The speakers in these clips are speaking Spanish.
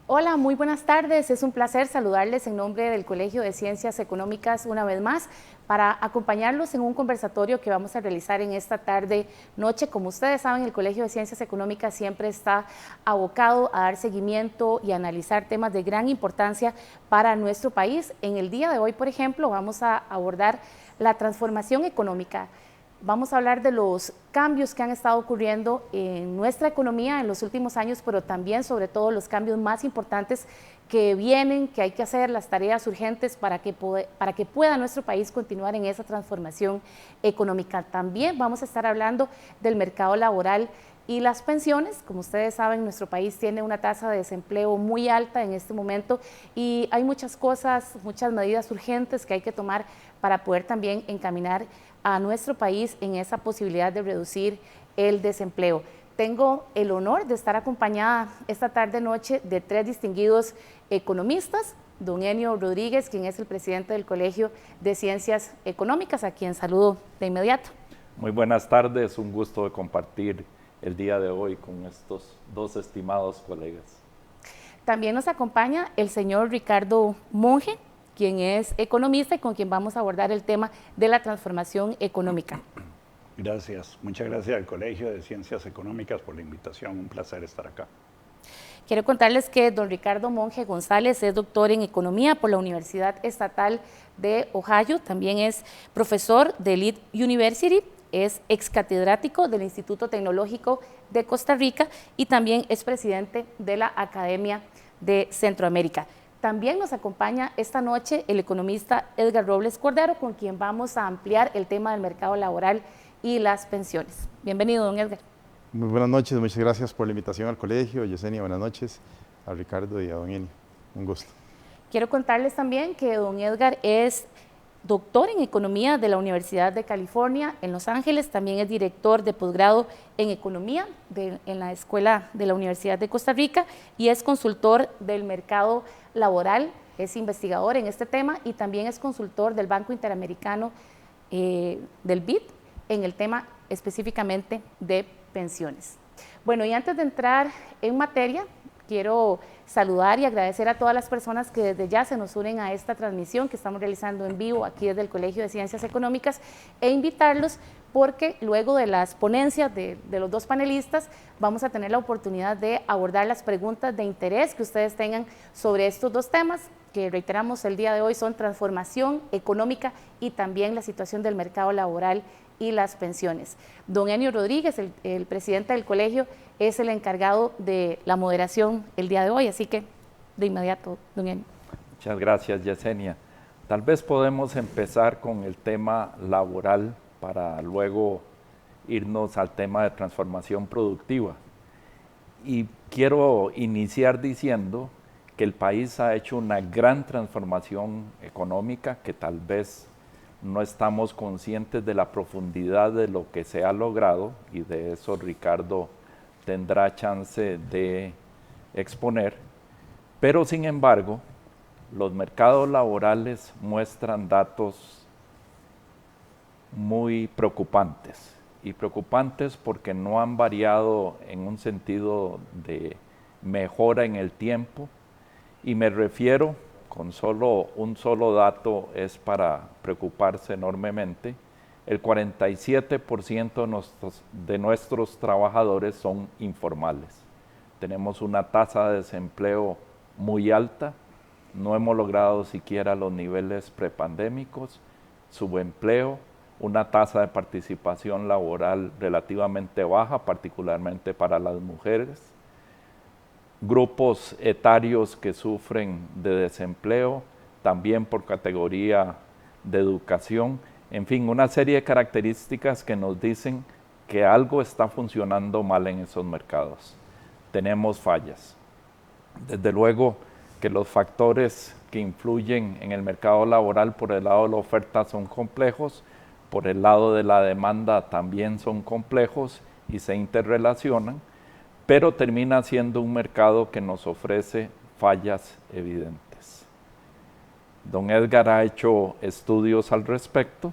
Hola, muy buenas tardes. Es un placer saludarles en nombre del Colegio de Ciencias Económicas una vez más para acompañarlos en un conversatorio que vamos a realizar en esta tarde noche. Como ustedes saben, el Colegio de Ciencias Económicas siempre está abocado a dar seguimiento y a analizar temas de gran importancia para nuestro país. En el día de hoy, por ejemplo, vamos a abordar la transformación económica. Vamos a hablar de los cambios que han estado ocurriendo en nuestra economía en los últimos años, pero también sobre todo los cambios más importantes que vienen, que hay que hacer, las tareas urgentes para que pueda nuestro país continuar en esa transformación económica. También vamos a estar hablando del mercado laboral y las pensiones. Como ustedes saben, nuestro país tiene una tasa de desempleo muy alta en este momento y hay muchas cosas, muchas medidas urgentes que hay que tomar para poder también encaminar a nuestro país en esa posibilidad de reducir el desempleo. Tengo el honor de estar acompañada esta tarde-noche de tres distinguidos economistas: don Enio Rodríguez, quien es el presidente del Colegio de Ciencias Económicas, a quien saludo de inmediato. Muy buenas tardes, un gusto de compartir el día de hoy con estos dos estimados colegas. También nos acompaña el señor Ricardo Monge, quien es economista y con quien vamos a abordar el tema de la transformación económica. Gracias, muchas gracias al Colegio de Ciencias Económicas por la invitación, un placer estar acá. Quiero contarles que don Ricardo Monge González es doctor en Economía por la Universidad Estatal de Ohio, también es profesor de Leeds University, es ex catedrático del Instituto Tecnológico de Costa Rica y también es presidente de la Academia de Centroamérica. También nos acompaña esta noche el economista Edgar Robles Cordero, con quien vamos a ampliar el tema del mercado laboral y las pensiones. Bienvenido, don Edgar. Muy buenas noches, muchas gracias por la invitación al colegio. Yesenia, buenas noches. A Ricardo y a don Enio, un gusto. Quiero contarles también que don Edgar es doctor en Economía de la Universidad de California en Los Ángeles, también es director de posgrado en Economía en la Escuela de la Universidad de Costa Rica y es consultor del mercado laboral, es investigador en este tema y también es consultor del Banco Interamericano del BID en el tema específicamente de pensiones. Bueno, y antes de entrar en materia, quiero saludar y agradecer a todas las personas que desde ya se nos unen a esta transmisión que estamos realizando en vivo aquí desde el Colegio de Ciencias Económicas e invitarlos porque luego de las ponencias de los dos panelistas vamos a tener la oportunidad de abordar las preguntas de interés que ustedes tengan sobre estos dos temas que reiteramos el día de hoy son transformación económica y también la situación del mercado laboral y las pensiones. Don Enio Rodríguez, el presidente del colegio, es el encargado de la moderación el día de hoy, así que de inmediato, don Enio. Muchas gracias, Yesenia. Tal vez podemos empezar con el tema laboral para luego irnos al tema de transformación productiva. Y quiero iniciar diciendo que el país ha hecho una gran transformación económica que tal vez no estamos conscientes de la profundidad de lo que se ha logrado y de eso Ricardo tendrá chance de exponer, pero sin embargo los mercados laborales muestran datos muy preocupantes y preocupantes porque no han variado en un sentido de mejora en el tiempo y me refiero con un solo dato es para preocuparse enormemente. El 47% de nuestros trabajadores son informales. Tenemos una tasa de desempleo muy alta, no hemos logrado siquiera los niveles prepandémicos, subempleo, una tasa de participación laboral relativamente baja, particularmente para las mujeres, grupos etarios que sufren de desempleo, también por categoría de educación, en fin, una serie de características que nos dicen que algo está funcionando mal en esos mercados. Tenemos fallas. Desde luego que los factores que influyen en el mercado laboral por el lado de la oferta son complejos, por el lado de la demanda también son complejos y se interrelacionan, pero termina siendo un mercado que nos ofrece fallas evidentes. Don Edgar ha hecho estudios al respecto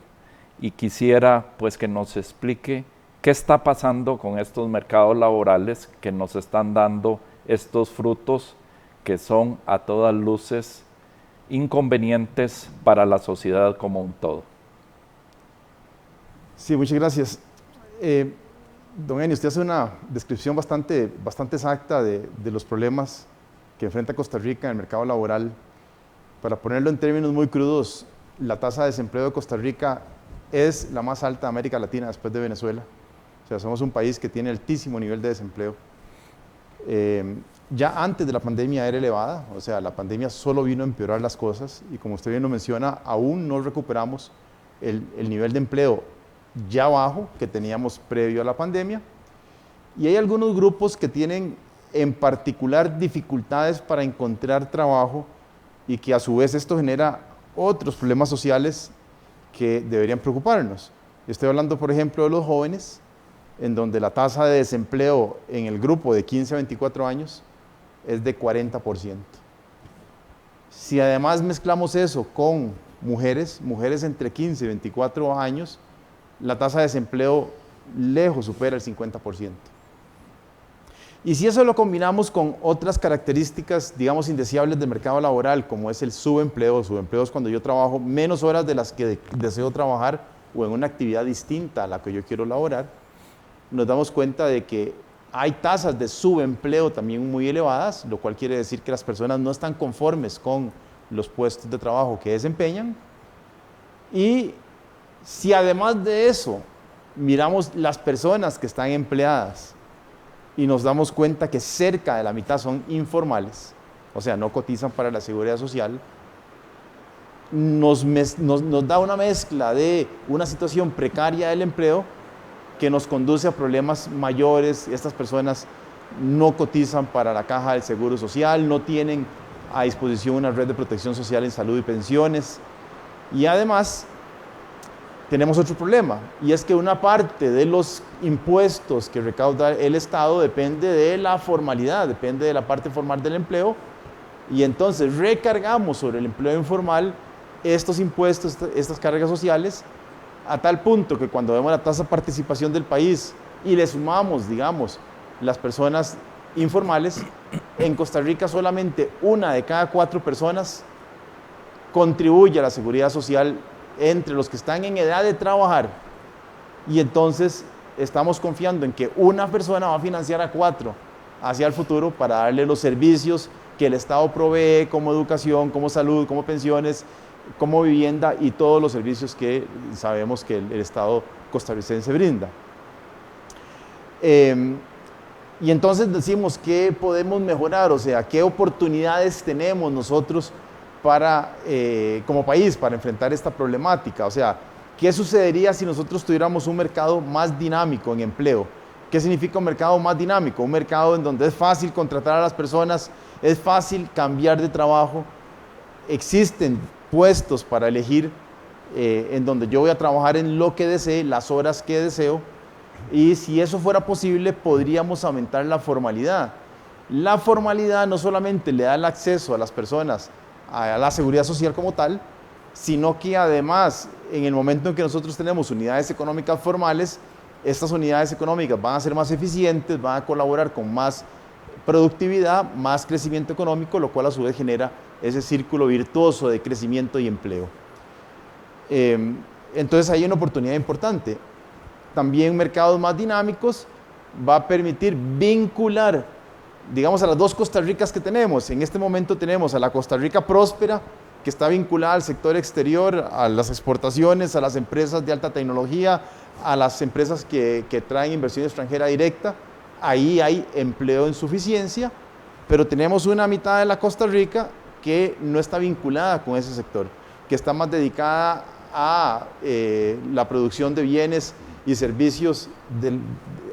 y quisiera pues que nos explique qué está pasando con estos mercados laborales que nos están dando estos frutos que son a todas luces inconvenientes para la sociedad como un todo. Sí, muchas gracias. Don Enio, usted hace una descripción bastante exacta de los problemas que enfrenta Costa Rica en el mercado laboral. Para ponerlo en términos muy crudos, la tasa de desempleo de Costa Rica es la más alta de América Latina después de Venezuela. O sea, somos un país que tiene altísimo nivel de desempleo. Ya antes de la pandemia era elevada, o sea, la pandemia solo vino a empeorar las cosas y como usted bien lo menciona, aún no recuperamos el nivel de empleo ya bajo que teníamos previo a la pandemia. Y hay algunos grupos que tienen en particular dificultades para encontrar trabajo y que a su vez esto genera otros problemas sociales que deberían preocuparnos. Estoy hablando, por ejemplo, de los jóvenes, en donde la tasa de desempleo en el grupo de 15 a 24 años es de 40%. Si además mezclamos eso con mujeres entre 15 y 24 años, la tasa de desempleo lejos supera el 50%. Y si eso lo combinamos con otras características, digamos, indeseables del mercado laboral, como es el subempleo es cuando yo trabajo menos horas de las que deseo trabajar o en una actividad distinta a la que yo quiero laborar, nos damos cuenta de que hay tasas de subempleo también muy elevadas, lo cual quiere decir que las personas no están conformes con los puestos de trabajo que desempeñan. Y si además de eso miramos las personas que están empleadas y nos damos cuenta que cerca de la mitad son informales, o sea, no cotizan para la seguridad social, nos da una mezcla de una situación precaria del empleo que nos conduce a problemas mayores. Estas personas no cotizan para la caja del Seguro Social, no tienen a disposición una red de protección social en salud y pensiones. Y además, tenemos otro problema, y es que una parte de los impuestos que recauda el Estado depende de la formalidad, depende de la parte formal del empleo, y entonces recargamos sobre el empleo informal estos impuestos, estas cargas sociales, a tal punto que cuando vemos la tasa de participación del país y le sumamos, digamos, las personas informales, en Costa Rica solamente 1 de cada 4 personas contribuye a la seguridad social entre los que están en edad de trabajar, y entonces estamos confiando en que una persona va a financiar a 4 hacia el futuro para darle los servicios que el Estado provee, como educación, como salud, como pensiones, como vivienda y todos los servicios que sabemos que el Estado costarricense brinda. Y entonces decimos, ¿qué podemos mejorar? O sea, ¿qué oportunidades tenemos nosotros para, como país para enfrentar esta problemática? O sea, ¿qué sucedería si nosotros tuviéramos un mercado más dinámico en empleo? ¿Qué significa un mercado más dinámico? Un mercado en donde es fácil contratar a las personas, es fácil cambiar de trabajo, existen puestos para elegir en donde yo voy a trabajar en lo que desee, las horas que deseo, y si eso fuera posible podríamos aumentar la formalidad. La formalidad no solamente le da el acceso a las personas a la seguridad social como tal, sino que además en el momento en que nosotros tenemos unidades económicas formales, estas unidades económicas van a ser más eficientes, van a colaborar con más productividad, más crecimiento económico, lo cual a su vez genera ese círculo virtuoso de crecimiento y empleo. Entonces hay una oportunidad importante. También mercados más dinámicos va a permitir vincular, digamos, a las dos Costa Ricas que tenemos. En este momento tenemos a la Costa Rica próspera, que está vinculada al sector exterior, a las exportaciones, a las empresas de alta tecnología, a las empresas que traen inversión extranjera directa. Ahí hay empleo en suficiencia, pero tenemos una mitad de la Costa Rica que no está vinculada con ese sector, que está más dedicada a la producción de bienes y servicios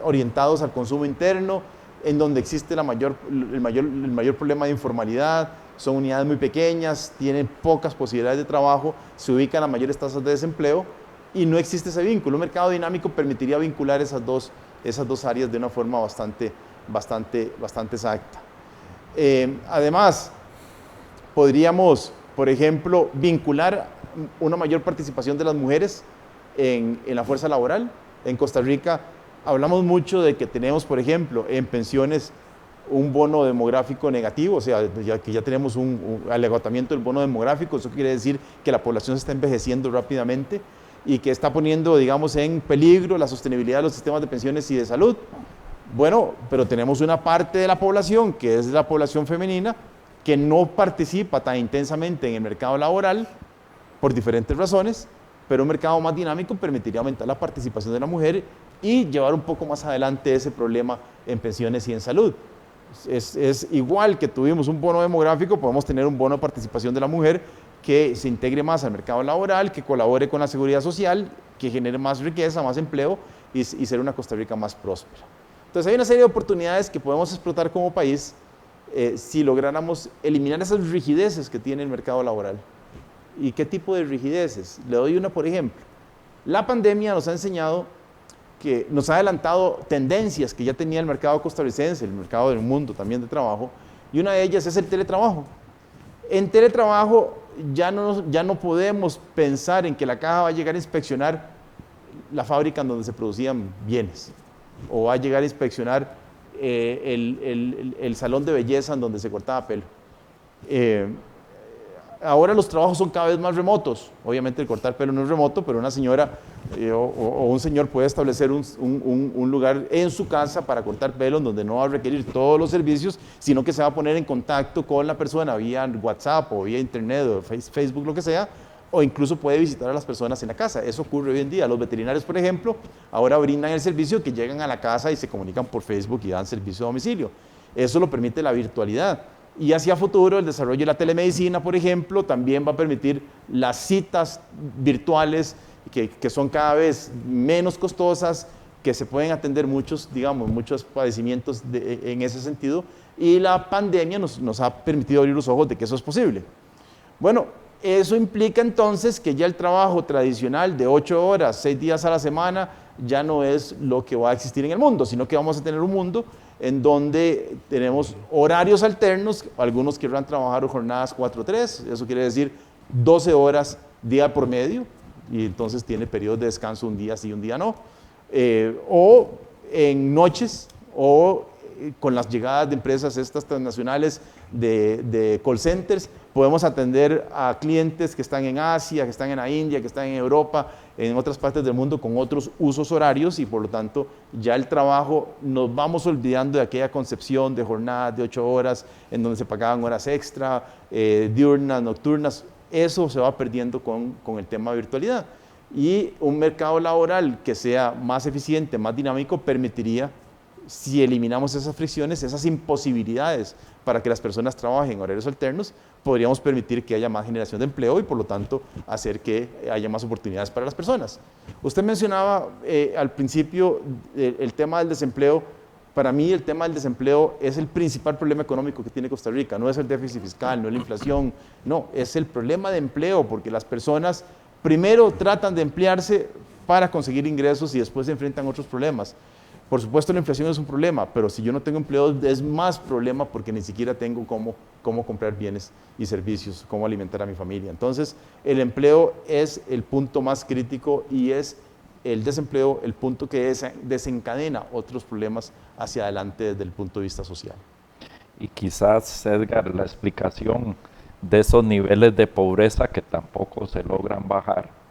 orientados al consumo interno, en donde existe el mayor problema de informalidad. Son unidades muy pequeñas, tienen pocas posibilidades de trabajo, se ubican las mayores tasas de desempleo y no existe ese vínculo. Un mercado dinámico permitiría vincular esas dos áreas de una forma bastante exacta. Además, podríamos, por ejemplo, vincular una mayor participación de las mujeres en la fuerza laboral. En Costa Rica hablamos mucho de que tenemos, por ejemplo, en pensiones un bono demográfico negativo, o sea, que ya tenemos el agotamiento del bono demográfico. Eso quiere decir que la población se está envejeciendo rápidamente y que está poniendo, digamos, en peligro la sostenibilidad de los sistemas de pensiones y de salud. Bueno, pero tenemos una parte de la población, que es la población femenina, que no participa tan intensamente en el mercado laboral por diferentes razones, pero un mercado más dinámico permitiría aumentar la participación de la mujer y llevar un poco más adelante ese problema en pensiones y en salud. Es igual que tuvimos un bono demográfico, podemos tener un bono de participación de la mujer que se integre más al mercado laboral, que colabore con la seguridad social, que genere más riqueza, más empleo y ser una Costa Rica más próspera. Entonces hay una serie de oportunidades que podemos explotar como país si lográramos eliminar esas rigideces que tiene el mercado laboral. ¿Y qué tipo de rigideces? Le doy una, por ejemplo. La pandemia nos ha enseñado que nos ha adelantado tendencias que ya tenía el mercado costarricense, el mercado del mundo también de trabajo, y una de ellas es el teletrabajo. En teletrabajo ya no podemos pensar en que la caja va a llegar a inspeccionar la fábrica en donde se producían bienes, o va a llegar a inspeccionar el salón de belleza en donde se cortaba pelo. Ahora los trabajos son cada vez más remotos. Obviamente el cortar pelo no es remoto, pero una señora o un señor puede establecer un lugar en su casa para cortar pelo en donde no va a requerir todos los servicios, sino que se va a poner en contacto con la persona vía WhatsApp o vía Internet o Facebook, lo que sea, o incluso puede visitar a las personas en la casa. Eso ocurre hoy en día. Los veterinarios, por ejemplo, ahora brindan el servicio que llegan a la casa y se comunican por Facebook y dan servicio a domicilio. Eso lo permite la virtualidad. Y hacia futuro el desarrollo de la telemedicina, por ejemplo, también va a permitir las citas virtuales que son cada vez menos costosas, que se pueden atender muchos padecimientos en ese sentido, y la pandemia nos ha permitido abrir los ojos de que eso es posible. Bueno, eso implica entonces que ya el trabajo tradicional de 8 horas, 6 días a la semana, ya no es lo que va a existir en el mundo, sino que vamos a tener un mundo en donde tenemos horarios alternos. Algunos querrán trabajar jornadas 4-3, eso quiere decir 12 horas día por medio, y entonces tiene periodos de descanso un día sí, un día no, o en noches, o con las llegadas de empresas estas transnacionales de call centers, podemos atender a clientes que están en Asia, que están en la India, que están en Europa, en otras partes del mundo con otros usos horarios, y por lo tanto ya el trabajo, nos vamos olvidando de aquella concepción de jornadas de 8 horas en donde se pagaban horas extra, diurnas, nocturnas. Eso se va perdiendo con el tema de virtualidad, y un mercado laboral que sea más eficiente, más dinámico, permitiría, si eliminamos esas fricciones, esas imposibilidades para que las personas trabajen en horarios alternos, podríamos permitir que haya más generación de empleo y por lo tanto hacer que haya más oportunidades para las personas. Usted mencionaba al principio el tema del desempleo. Para mí el tema del desempleo es el principal problema económico que tiene Costa Rica. No es el déficit fiscal, no es la inflación, no, es el problema de empleo, porque las personas primero tratan de emplearse para conseguir ingresos y después se enfrentan a otros problemas. Por supuesto la inflación es un problema, pero si yo no tengo empleo es más problema, porque ni siquiera tengo cómo comprar bienes y servicios, cómo alimentar a mi familia. Entonces el empleo es el punto más crítico, y es el desempleo el punto que desencadena otros problemas hacia adelante desde el punto de vista social. Y quizás, Edgar, la explicación de esos niveles de pobreza que tampoco se logran bajar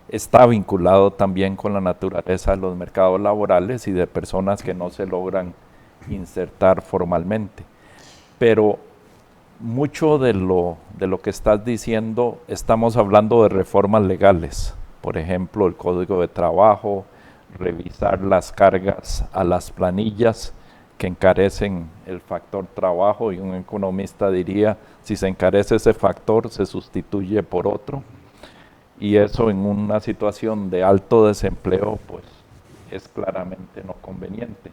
está vinculado también con la naturaleza de los mercados laborales y de personas que no se logran insertar formalmente. Pero mucho de lo que estás diciendo, estamos hablando de reformas legales, por ejemplo, el Código de Trabajo, revisar las cargas a las planillas que encarecen el factor trabajo, y un economista diría, si se encarece ese factor, se sustituye por otro. Y eso en una situación de alto desempleo, pues es claramente no conveniente.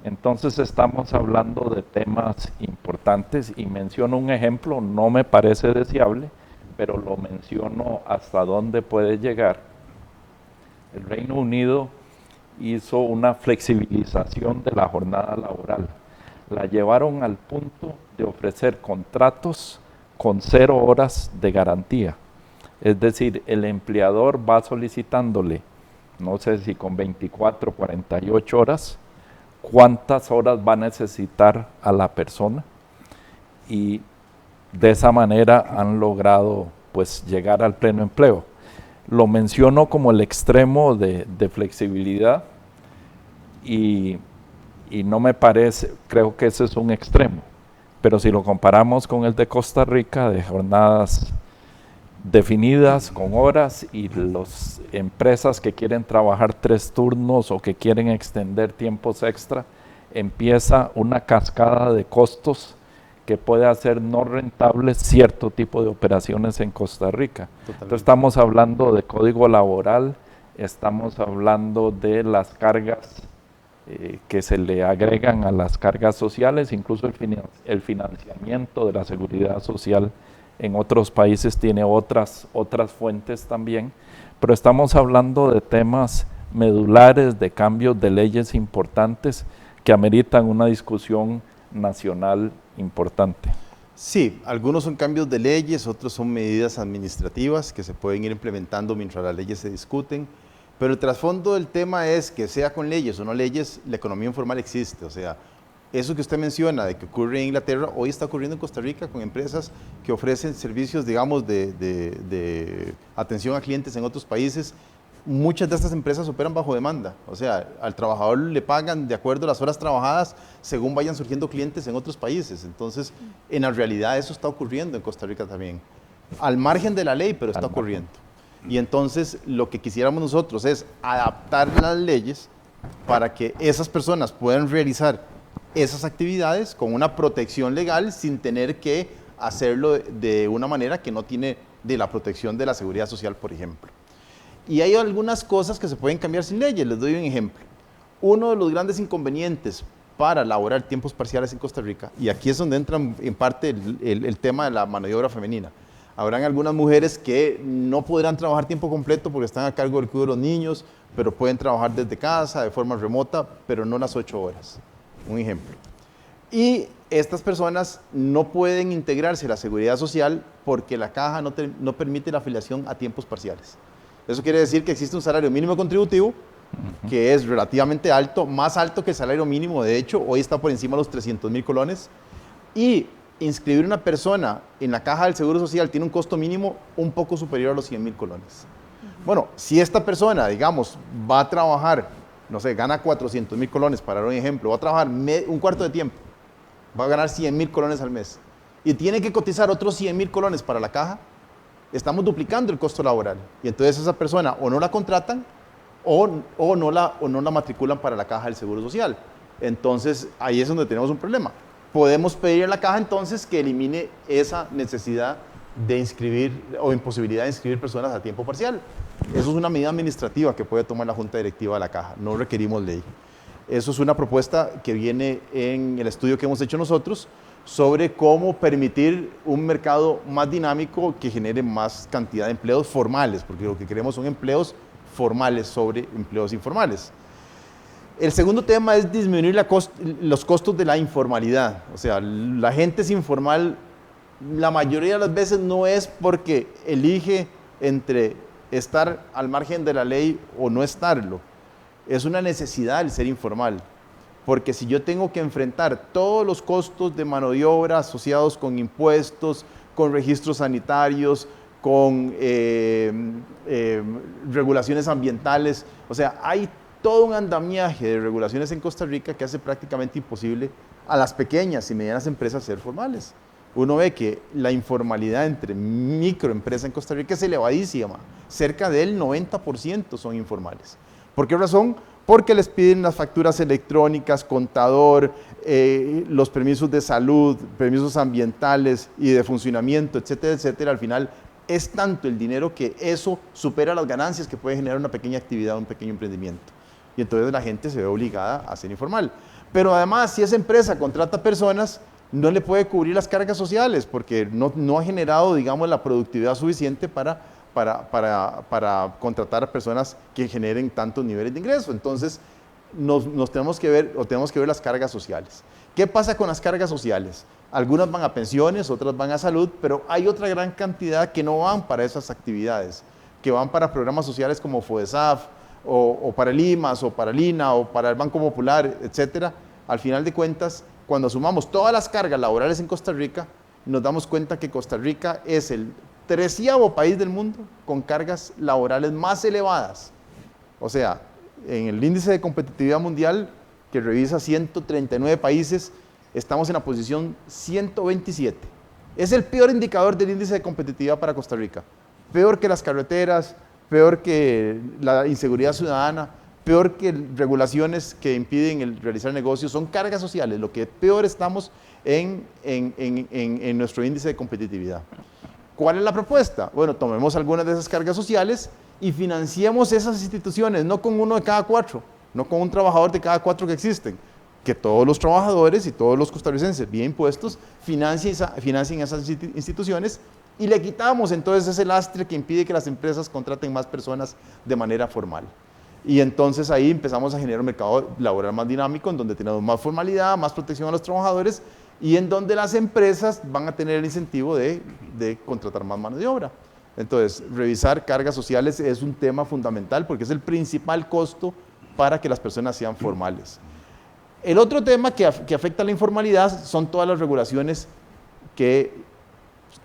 Entonces estamos hablando de temas importantes, y menciono un ejemplo, no me parece deseable, pero lo menciono hasta dónde puede llegar. El Reino Unido hizo una flexibilización de la jornada laboral. La llevaron al punto de ofrecer contratos con 0 horas de garantía. Es decir, el empleador va solicitándole, no sé si con 24 o 48 horas, cuántas horas va a necesitar a la persona, y de esa manera han logrado pues llegar al pleno empleo. Lo menciono como el extremo de flexibilidad y no me parece, creo que ese es un extremo, pero si lo comparamos con el de Costa Rica, de jornadas definidas con horas, y las empresas que quieren trabajar 3 turnos o que quieren extender tiempos extra, empieza una cascada de costos que puede hacer no rentables cierto tipo de operaciones en Costa Rica. Totalmente. Entonces estamos hablando de código laboral, estamos hablando de las cargas que se le agregan a las cargas sociales, incluso el financiamiento de la seguridad social en otros países tiene otras fuentes también, pero estamos hablando de temas medulares, de cambios de leyes importantes que ameritan una discusión nacional importante. Sí, algunos son cambios de leyes, otros son medidas administrativas que se pueden ir implementando mientras las leyes se discuten, pero el trasfondo del tema es que sea con leyes o no leyes, la economía informal existe. O sea, eso que usted menciona de que ocurre en Inglaterra, hoy está ocurriendo en Costa Rica con empresas que ofrecen servicios, digamos, de atención a clientes en otros países. Muchas de estas empresas operan bajo demanda, o sea, al trabajador le pagan de acuerdo a las horas trabajadas según vayan surgiendo clientes en otros países. Entonces, en la realidad eso está ocurriendo en Costa Rica también, al margen de la ley, pero está ocurriendo. Y entonces lo que quisiéramos nosotros es adaptar las leyes para que esas personas puedan realizar esas actividades con una protección legal sin tener que hacerlo de una manera que no tiene de la protección de la seguridad social, por ejemplo. Y hay algunas cosas que se pueden cambiar sin leyes. Les doy un ejemplo. Uno de los grandes inconvenientes para laborar tiempos parciales en Costa Rica, y aquí es donde entra en parte el tema de la mano de obra femenina. Habrán algunas mujeres que no podrán trabajar tiempo completo porque están a cargo del cuidado de los niños, pero pueden trabajar desde casa, de forma remota, pero no las 8 horas. Un ejemplo. Y estas personas no pueden integrarse a la seguridad social porque la caja no permite la afiliación a tiempos parciales. Eso quiere decir que existe un salario mínimo contributivo que es relativamente alto, más alto que el salario mínimo. De hecho, hoy está por encima de los 300,000 colones. Y inscribir una persona en la caja del Seguro Social tiene un costo mínimo un poco superior a los 100,000 colones. Bueno, si esta persona, digamos, va a trabajar, no sé, gana 400,000 colones, para dar un ejemplo, va a trabajar un cuarto de tiempo, va a ganar 100,000 colones al mes y tiene que cotizar otros 100,000 colones para la caja, estamos duplicando el costo laboral. Y entonces esa persona o no la contratan o no la matriculan para la caja del Seguro Social. Entonces ahí es donde tenemos un problema. Podemos pedir a la caja entonces que elimine esa necesidad de inscribir o imposibilidad de inscribir personas a tiempo parcial. Eso es una medida administrativa que puede tomar la Junta Directiva de la caja, no requerimos ley. Eso es una propuesta que viene en el estudio que hemos hecho nosotros sobre cómo permitir un mercado más dinámico que genere más cantidad de empleos formales, porque lo que queremos son empleos formales sobre empleos informales. El segundo tema es disminuir los costos de la informalidad. O sea, la gente es informal, la mayoría de las veces no es porque elige entre estar al margen de la ley o no estarlo. Es una necesidad el ser informal. Porque si yo tengo que enfrentar todos los costos de mano de obra asociados con impuestos, con registros sanitarios, con regulaciones ambientales, o sea, hay todo un andamiaje de regulaciones en Costa Rica que hace prácticamente imposible a las pequeñas y medianas empresas ser formales. Uno ve que la informalidad entre microempresas en Costa Rica es elevadísima, cerca del 90% son informales. ¿Por qué razón? Porque les piden las facturas electrónicas, contador, los permisos de salud, permisos ambientales y de funcionamiento, etcétera, etcétera. Al final es tanto el dinero que eso supera las ganancias que puede generar una pequeña actividad, un pequeño emprendimiento. Y entonces la gente se ve obligada a ser informal. Pero además, si esa empresa contrata personas, no le puede cubrir las cargas sociales porque no ha generado, digamos, la productividad suficiente para contratar a personas que generen tantos niveles de ingreso. Entonces, tenemos que ver las cargas sociales. ¿Qué pasa con las cargas sociales? Algunas van a pensiones, otras van a salud, pero hay otra gran cantidad que no van para esas actividades, que van para programas sociales como FODESAF o para el IMAS, o para el INA, o para el Banco Popular, etcétera, al final de cuentas, cuando sumamos todas las cargas laborales en Costa Rica, nos damos cuenta que Costa Rica es el 13º país del mundo con cargas laborales más elevadas. O sea, en el índice de competitividad mundial, que revisa 139 países, estamos en la posición 127. Es el peor indicador del índice de competitividad para Costa Rica. Peor que las carreteras, peor que la inseguridad ciudadana, peor que regulaciones que impiden realizar negocios, son cargas sociales, lo que peor estamos en nuestro índice de competitividad. ¿Cuál es la propuesta? Bueno, tomemos algunas de esas cargas sociales y financiemos esas instituciones, no con uno de cada 4, no con un trabajador de cada 4 que existen, que todos los trabajadores y todos los costarricenses bien impuestos financien esas instituciones y le quitamos entonces ese lastre que impide que las empresas contraten más personas de manera formal. Y entonces ahí empezamos a generar un mercado laboral más dinámico, en donde tenemos más formalidad, más protección a los trabajadores y en donde las empresas van a tener el incentivo de contratar más mano de obra. Entonces, revisar cargas sociales es un tema fundamental porque es el principal costo para que las personas sean formales. El otro tema que afecta a la informalidad son todas las regulaciones que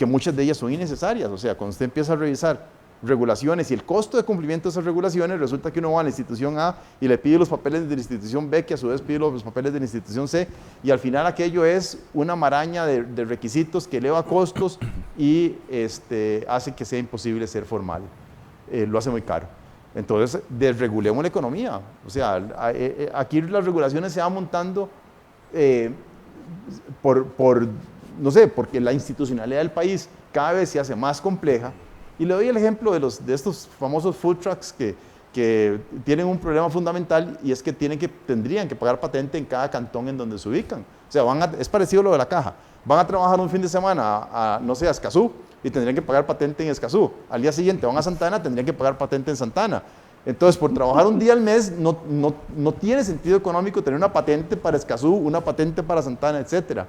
muchas de ellas son innecesarias. O sea, cuando usted empieza a revisar regulaciones y el costo de cumplimiento de esas regulaciones, resulta que uno va a la institución A y le pide los papeles de la institución B, que a su vez pide los papeles de la institución C, y al final aquello es una maraña de requisitos que eleva costos y hace que sea imposible ser formal. Lo hace muy caro. Entonces, desregulemos la economía. O sea, aquí las regulaciones se van montando no sé, porque la institucionalidad del país cada vez se hace más compleja. Y le doy el ejemplo de estos famosos food trucks que tienen un problema fundamental y es que tendrían que pagar patente en cada cantón en donde se ubican. O sea, es parecido a lo de la caja. Van a trabajar un fin de semana no sé, a Escazú y tendrían que pagar patente en Escazú. Al día siguiente van a Santana, tendrían que pagar patente en Santana. Entonces, por trabajar un día al mes, no tiene sentido económico tener una patente para Escazú, una patente para Santana, etc.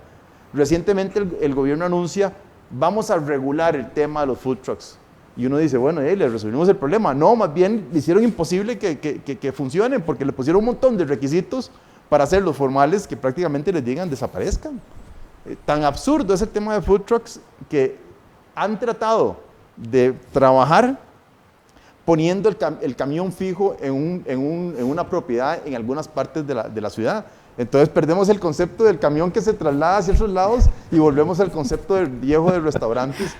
Recientemente el gobierno anuncia, vamos a regular el tema de los food trucks. Y uno dice, bueno, le resolvimos el problema. No, más bien le hicieron imposible que funcionen porque le pusieron un montón de requisitos para hacerlos formales que prácticamente les digan desaparezcan. Tan absurdo es el tema de food trucks que han tratado de trabajar poniendo el camión fijo en una propiedad en algunas partes de la ciudad. Entonces perdemos el concepto del camión que se traslada hacia otros lados y volvemos al concepto del viejo de restaurantes.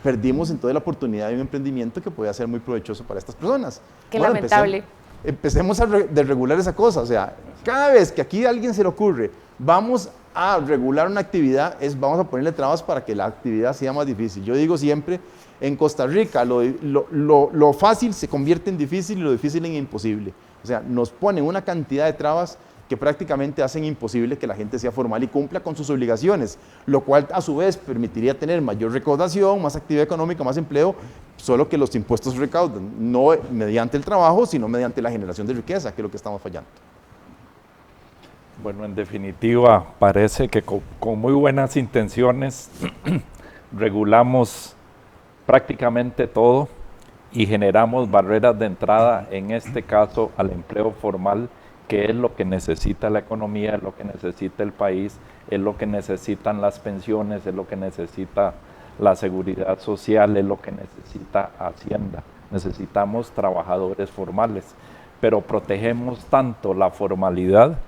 Perdimos entonces la oportunidad de un emprendimiento que podía ser muy provechoso para estas personas. Qué lamentable. Empecemos a regular esa cosa. O sea, cada vez que aquí a alguien se le ocurre, vamos a regular una actividad, vamos a ponerle trabas para que la actividad sea más difícil. Yo digo siempre, en Costa Rica lo fácil se convierte en difícil y lo difícil en imposible. O sea, nos ponen una cantidad de trabas que prácticamente hacen imposible que la gente sea formal y cumpla con sus obligaciones, lo cual a su vez permitiría tener mayor recaudación, más actividad económica, más empleo, solo que los impuestos recaudan, no mediante el trabajo, sino mediante la generación de riqueza, que es lo que estamos fallando. Bueno, en definitiva, parece que con muy buenas intenciones regulamos prácticamente todo y generamos barreras de entrada, en este caso al empleo formal, que es lo que necesita la economía, es lo que necesita el país, es lo que necesitan las pensiones, es lo que necesita la seguridad social, es lo que necesita Hacienda. Necesitamos trabajadores formales, pero protegemos tanto la formalidad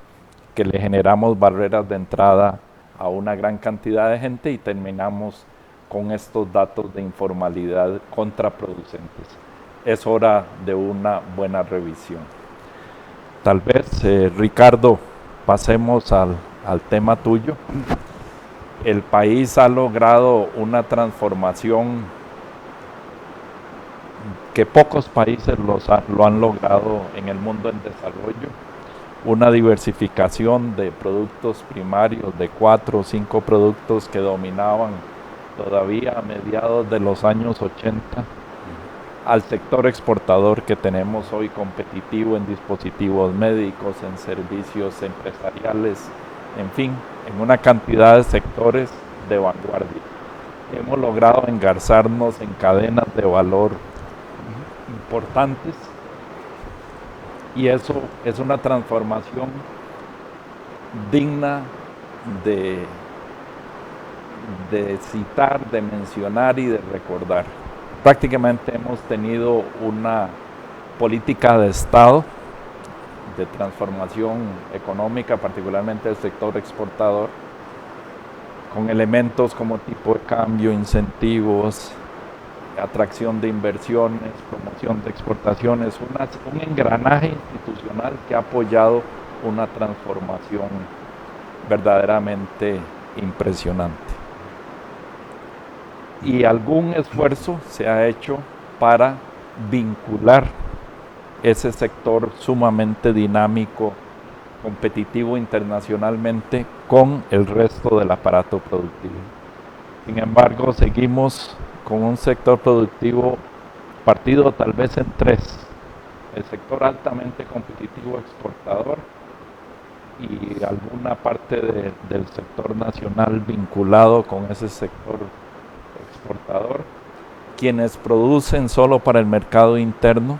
que le generamos barreras de entrada a una gran cantidad de gente y terminamos con estos datos de informalidad contraproducentes. Es hora de una buena revisión. Tal vez, Ricardo, pasemos al tema tuyo. El país ha logrado una transformación que pocos países lo han logrado en el mundo en desarrollo. Una diversificación de productos primarios de 4 o 5 productos que dominaban todavía a mediados de los años 80. Al sector exportador que tenemos hoy competitivo en dispositivos médicos, en servicios empresariales, en fin, en una cantidad de sectores de vanguardia. Hemos logrado engarzarnos en cadenas de valor importantes Y eso es una transformación digna de citar, de mencionar y de recordar. Prácticamente hemos tenido una política de Estado de transformación económica, particularmente del sector exportador, con elementos como tipo de cambio, incentivos, atracción de inversiones, promoción de exportaciones, un engranaje institucional que ha apoyado una transformación verdaderamente impresionante. Y algún esfuerzo se ha hecho para vincular ese sector sumamente dinámico, competitivo internacionalmente, con el resto del aparato productivo. Sin embargo, seguimos con un sector productivo partido tal vez en tres: el sector altamente competitivo exportador y alguna parte del sector nacional vinculado con ese sector exportador, quienes producen solo para el mercado interno,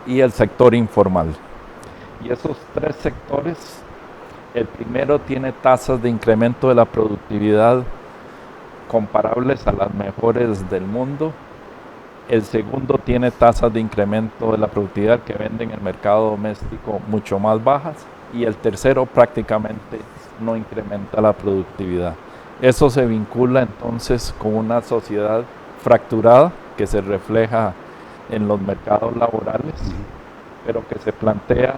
y el sector informal. Y esos tres sectores, el primero tiene tasas de incremento de la productividad comparables a las mejores del mundo. El segundo tiene tasas de incremento de la productividad que venden en el mercado doméstico mucho más bajas. Y el tercero prácticamente no incrementa la productividad. Eso se vincula entonces con una sociedad fracturada que se refleja en los mercados laborales, pero que se plantea,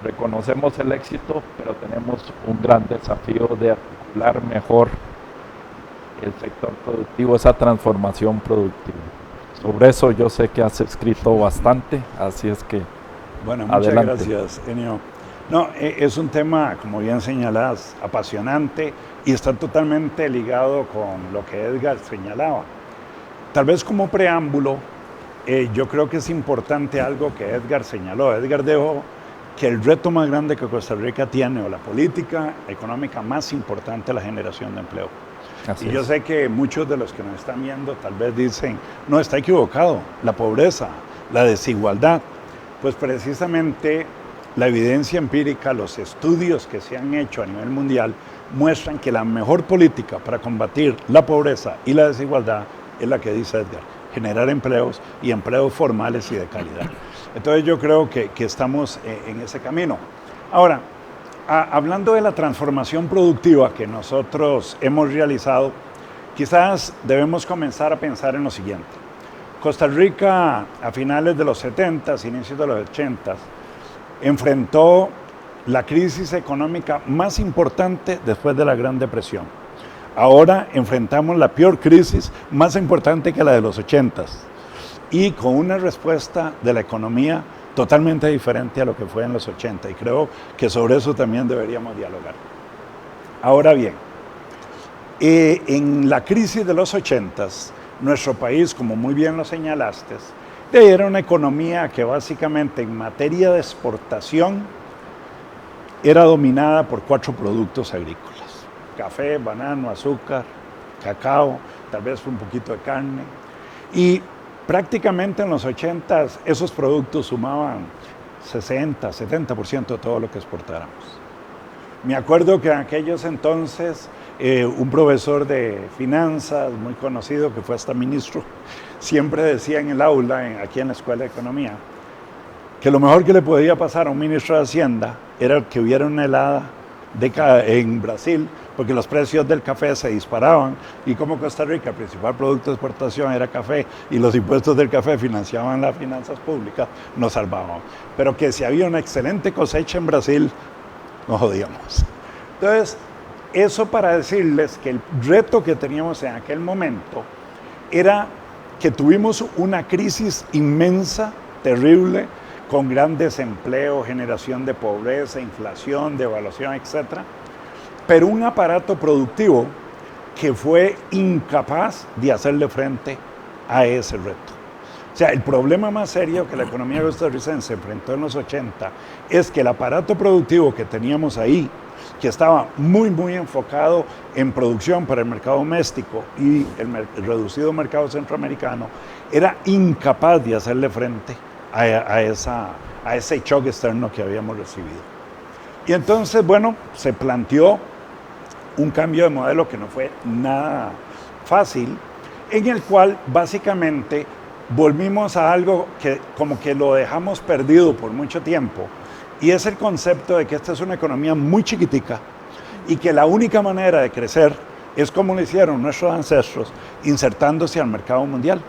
reconocemos el éxito, pero tenemos un gran desafío de articular mejor el sector productivo, esa transformación productiva. Sobre eso yo sé que has escrito bastante, así es que bueno, muchas adelante. Gracias, Enio. No, es un tema, como bien señalás, apasionante y está totalmente ligado con lo que Edgar señalaba. Tal vez como preámbulo, yo creo que es importante algo que Edgar señaló. Edgar dijo que el reto más grande que Costa Rica tiene, o la política económica más importante, es la generación de empleo. Así y yo es. sé que muchos de los que nos están viendo tal vez dicen, no, está equivocado, la pobreza, la desigualdad. Pues precisamente la evidencia empírica, los estudios que se han hecho a nivel mundial muestran que la mejor política para combatir la pobreza y la desigualdad es la que dice Edgar: generar empleos, y empleos formales y de calidad. Entonces yo creo que estamos en ese camino. Ahora, hablando de la transformación productiva que nosotros hemos realizado, quizás debemos comenzar a pensar en lo siguiente. Costa Rica, a finales de los 70s, inicios de los 80s, enfrentó la crisis económica más importante después de la Gran Depresión. Ahora enfrentamos la peor crisis, más importante que la de los 80s, y con una respuesta de la economía totalmente diferente a lo que fue en los 80, y creo que sobre eso también deberíamos dialogar. Ahora bien, en la crisis de los 80s, nuestro país, como muy bien lo señalaste, era una economía que básicamente en materia de exportación era dominada por 4 productos agrícolas: café, banano, azúcar, cacao, tal vez un poquito de carne. Y prácticamente en los 80s esos productos sumaban 60, 70% de todo lo que exportáramos. Me acuerdo que en aquellos entonces un profesor de finanzas muy conocido, que fue hasta ministro, siempre decía en el aula, aquí en la Escuela de Economía, que lo mejor que le podía pasar a un ministro de Hacienda era que hubiera una helada en Brasil, porque los precios del café se disparaban, y como Costa Rica, el principal producto de exportación era café, y los impuestos del café financiaban las finanzas públicas, nos salvaban. Pero que si había una excelente cosecha en Brasil, nos jodíamos. Entonces, eso para decirles que el reto que teníamos en aquel momento era que tuvimos una crisis inmensa, terrible, con gran desempleo, generación de pobreza, inflación, devaluación, etc. Pero un aparato productivo que fue incapaz de hacerle frente a ese reto. O sea, el problema más serio que la economía costarricense enfrentó en los 80 es que el aparato productivo que teníamos ahí, que estaba muy enfocado en producción para el mercado doméstico y el reducido mercado centroamericano, era incapaz de hacerle frente a ese shock externo que habíamos recibido. Y entonces, bueno, se planteó un cambio de modelo que no fue nada fácil, en el cual básicamente volvimos a algo que como que lo dejamos perdido por mucho tiempo, y es el concepto de que esta es una economía muy chiquitica y que la única manera de crecer es como lo hicieron nuestros ancestros, insertándose al mercado mundial.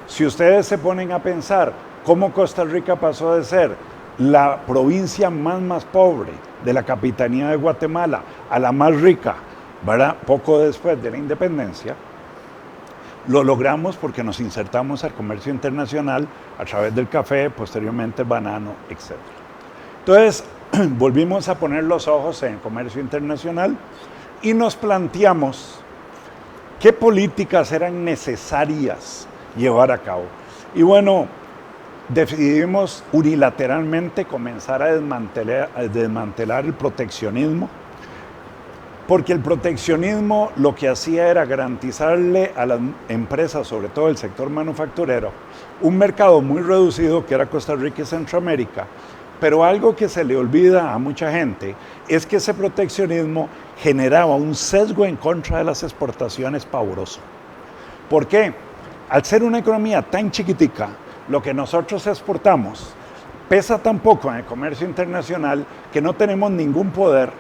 Si ustedes se ponen a pensar cómo Costa Rica pasó de ser la provincia más pobre de la capitanía de Guatemala a la más rica, ¿verdad?, poco después de la independencia, lo logramos porque nos insertamos al comercio internacional a través del café, posteriormente el banano, etc. Entonces, volvimos a poner los ojos en el comercio internacional y nos planteamos qué políticas eran necesarias llevar a cabo. Y bueno, decidimos unilateralmente comenzar a desmantelar el proteccionismo, porque el proteccionismo lo que hacía era garantizarle a las empresas, sobre todo el sector manufacturero, un mercado muy reducido que era Costa Rica y Centroamérica. Pero algo que se le olvida a mucha gente es que ese proteccionismo generaba un sesgo en contra de las exportaciones pavoroso. ¿Por qué? Al ser una economía tan chiquitica, lo que nosotros exportamos pesa tan poco en el comercio internacional que no tenemos ningún poder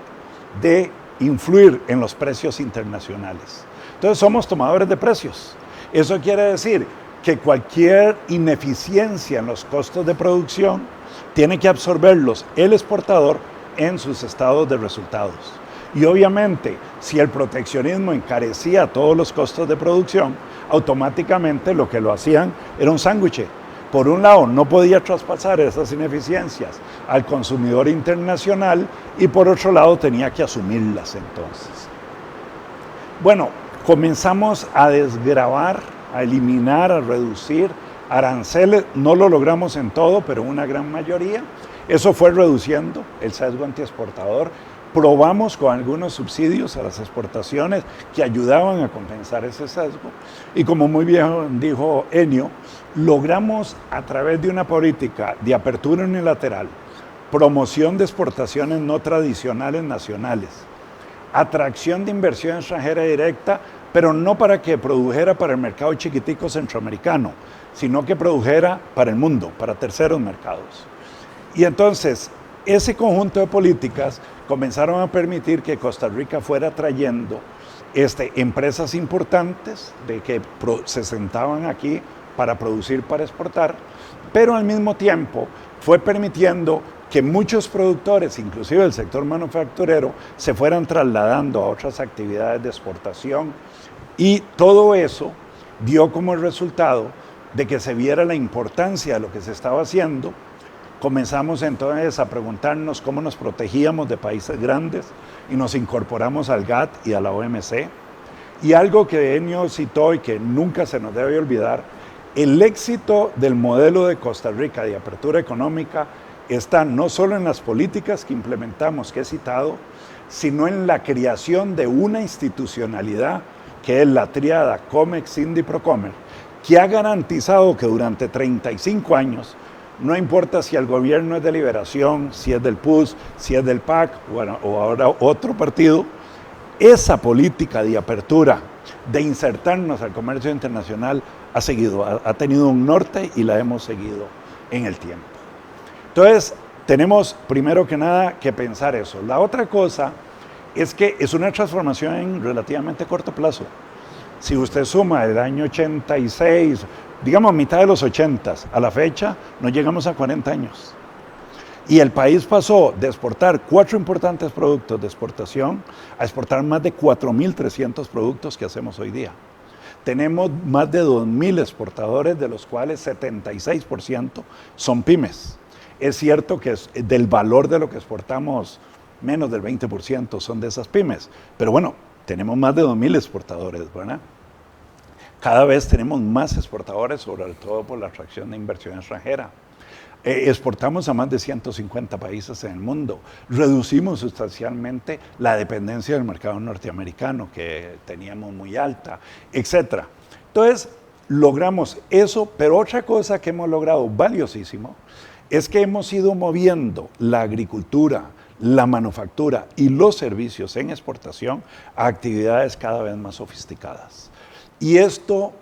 de influir en los precios internacionales. Entonces somos tomadores de precios. Eso quiere decir que cualquier ineficiencia en los costos de producción tiene que absorberlos el exportador en sus estados de resultados. Y obviamente, si el proteccionismo encarecía todos los costos de producción, automáticamente lo que lo hacían era un sándwich. Por un lado, no podía traspasar esas ineficiencias al consumidor internacional y por otro lado tenía que asumirlas entonces. Bueno, comenzamos a desgravar, a eliminar, a reducir aranceles. No lo logramos en todo, pero una gran mayoría. Eso fue reduciendo el sesgo antiexportador. Probamos con algunos subsidios a las exportaciones que ayudaban a compensar ese sesgo. Y como muy bien dijo Enio, logramos a través de una política de apertura unilateral, promoción de exportaciones no tradicionales nacionales, atracción de inversión extranjera directa, pero no para que produjera para el mercado chiquitico centroamericano, sino que produjera para el mundo, para terceros mercados. Y entonces, ese conjunto de políticas comenzaron a permitir que Costa Rica fuera trayendo empresas importantes de que se sentaban aquí para producir, para exportar, pero al mismo tiempo fue permitiendo que muchos productores, inclusive el sector manufacturero, se fueran trasladando a otras actividades de exportación, y todo eso dio como resultado de que se viera la importancia de lo que se estaba haciendo. Comenzamos entonces a preguntarnos cómo nos protegíamos de países grandes y nos incorporamos al GATT y a la OMC. Y algo que Enio citó y que nunca se nos debe olvidar, el éxito del modelo de Costa Rica de apertura económica está no solo en las políticas que implementamos, que he citado, sino en la creación de una institucionalidad que es la tríada COMEX, INDI, PROCOMER, que ha garantizado que durante 35 años, no importa si el gobierno es de Liberación, si es del PUS, si es del PAC, bueno, o ahora otro partido, esa política de apertura, de insertarnos al comercio internacional, ha tenido un norte y la hemos seguido en el tiempo. Entonces, tenemos primero que nada que pensar eso. La otra cosa es que es una transformación en relativamente corto plazo. Si usted suma el año 86, digamos mitad de los 80 a la fecha, no llegamos a 40 años. Y el país pasó de exportar 4 importantes productos de exportación a exportar más de 4.300 productos que hacemos hoy día. Tenemos más de 2.000 exportadores, de los cuales 76% son pymes. Es cierto que del valor de lo que exportamos, menos del 20% son de esas pymes. Pero bueno, tenemos más de 2.000 exportadores, ¿verdad? Cada vez tenemos más exportadores, sobre todo por la atracción de inversión extranjera. Exportamos a más de 150 países en el mundo. Reducimos sustancialmente la dependencia del mercado norteamericano, que teníamos muy alta, etc. Entonces, logramos eso, pero otra cosa que hemos logrado valiosísimo es que hemos ido moviendo la agricultura, la manufactura y los servicios en exportación a actividades cada vez más sofisticadas. Y esto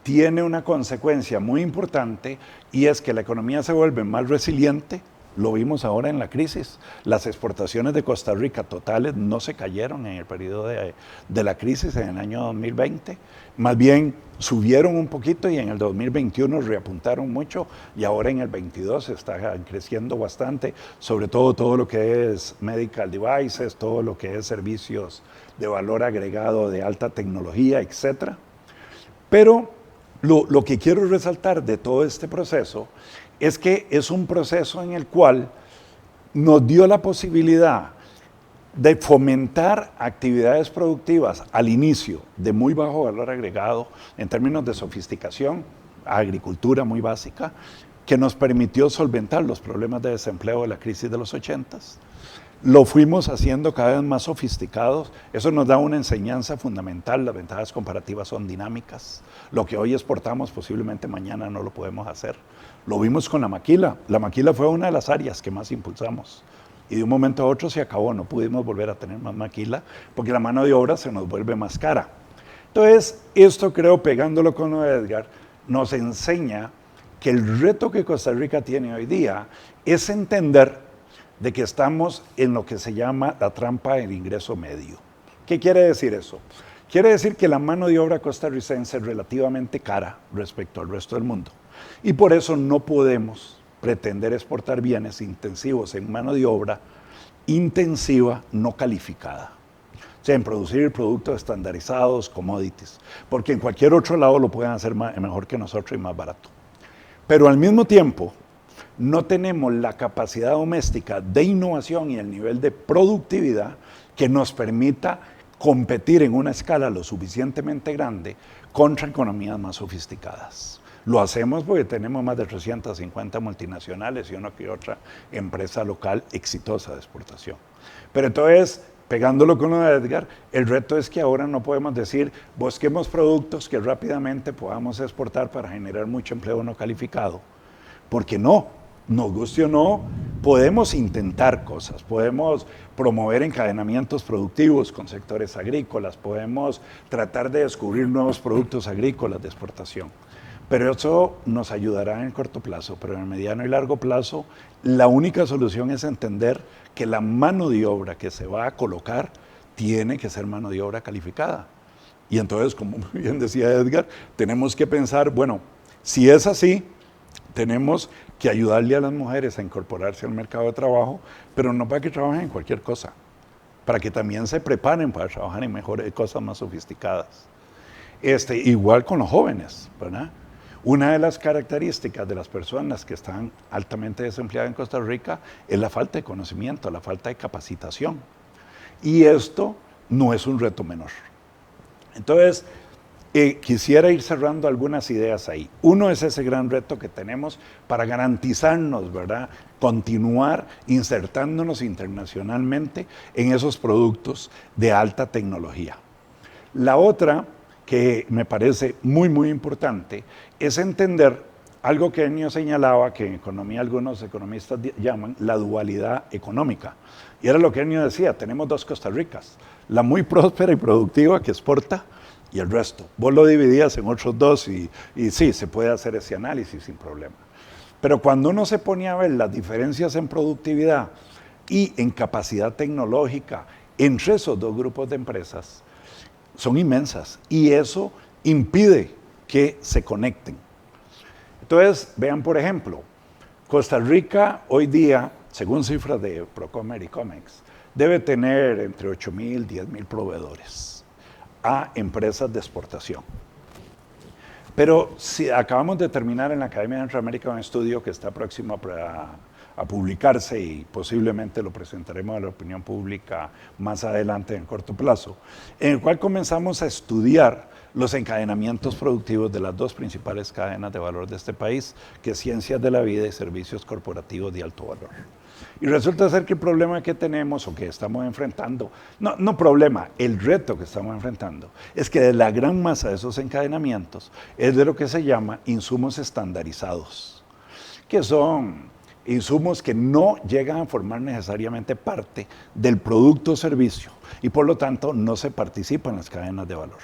tiene una consecuencia muy importante y es que la economía se vuelve más resiliente. Lo vimos ahora en la crisis. Las exportaciones de Costa Rica totales no se cayeron en el periodo de la crisis en el año 2020. Más bien subieron un poquito y en el 2021 reapuntaron mucho y ahora en el 22 están creciendo bastante, sobre todo lo que es medical devices, todo lo que es servicios de valor agregado de alta tecnología, etc. Pero lo que quiero resaltar de todo este proceso es que es un proceso en el cual nos dio la posibilidad de fomentar actividades productivas al inicio de muy bajo valor agregado en términos de sofisticación, agricultura muy básica, que nos permitió solventar los problemas de desempleo de la crisis de los 80s. Lo fuimos haciendo cada vez más sofisticados. Eso nos da una enseñanza fundamental. Las ventajas comparativas son dinámicas. Lo que hoy exportamos posiblemente mañana no lo podemos hacer. Lo vimos con la maquila. La maquila fue una de las áreas que más impulsamos. Y de un momento a otro se acabó. No pudimos volver a tener más maquila porque la mano de obra se nos vuelve más cara. Entonces, esto creo, pegándolo con lo de Edgar, nos enseña que el reto que Costa Rica tiene hoy día es entender de que estamos en lo que se llama la trampa del ingreso medio. ¿Qué quiere decir eso? Quiere decir que la mano de obra costarricense es relativamente cara respecto al resto del mundo. Y por eso no podemos pretender exportar bienes intensivos en mano de obra intensiva no calificada. O sea, en producir productos estandarizados, commodities. Porque en cualquier otro lado lo pueden hacer mejor que nosotros y más barato. Pero al mismo tiempo, no tenemos la capacidad doméstica de innovación y el nivel de productividad que nos permita competir en una escala lo suficientemente grande contra economías más sofisticadas. Lo hacemos porque tenemos más de 350 multinacionales y una que otra empresa local exitosa de exportación. Pero entonces, pegándolo con lo de Edgar, el reto es que ahora no podemos decir busquemos productos que rápidamente podamos exportar para generar mucho empleo no calificado, porque no. Nos guste o no, podemos intentar cosas, podemos promover encadenamientos productivos con sectores agrícolas, podemos tratar de descubrir nuevos productos agrícolas de exportación. Pero eso nos ayudará en el corto plazo, pero en el mediano y largo plazo, la única solución es entender que la mano de obra que se va a colocar tiene que ser mano de obra calificada. Y entonces, como muy bien decía Edgar, tenemos que pensar, bueno, si es así, tenemos que ayudarle a las mujeres a incorporarse al mercado de trabajo, pero no para que trabajen en cualquier cosa, para que también se preparen para trabajar en mejores cosas más sofisticadas. Igual con los jóvenes, ¿verdad? Una de las características de las personas que están altamente desempleadas en Costa Rica es la falta de conocimiento, la falta de capacitación. Y esto no es un reto menor. Entonces, quisiera ir cerrando algunas ideas ahí. Uno es ese gran reto que tenemos para garantizarnos, ¿verdad? Continuar insertándonos internacionalmente en esos productos de alta tecnología. La otra, que me parece muy, muy importante, es entender algo que Ennio señalaba, que en economía algunos economistas llaman la dualidad económica. Y era lo que Ennio decía, tenemos dos Costa Ricas, la muy próspera y productiva que exporta, y el resto. Vos lo dividías en otros dos y sí, se puede hacer ese análisis sin problema. Pero cuando uno se ponía a ver las diferencias en productividad y en capacidad tecnológica entre esos dos grupos de empresas, son inmensas y eso impide que se conecten. Entonces, vean por ejemplo, Costa Rica hoy día, según cifras de Procomer y Comex, debe tener entre 8,000 y 10,000 proveedores a empresas de exportación. Pero si acabamos de terminar en la Academia de Centroamérica un estudio que está próximo a publicarse y posiblemente lo presentaremos a la opinión pública más adelante en corto plazo, en el cual comenzamos a estudiar los encadenamientos productivos de las dos principales cadenas de valor de este país, que es ciencias de la vida y servicios corporativos de alto valor. Y resulta ser que el problema que tenemos o que estamos enfrentando, no problema, el reto que estamos enfrentando, es que de la gran masa de esos encadenamientos es de lo que se llama insumos estandarizados, que son insumos que no llegan a formar necesariamente parte del producto o servicio y por lo tanto no se participa en las cadenas de valor.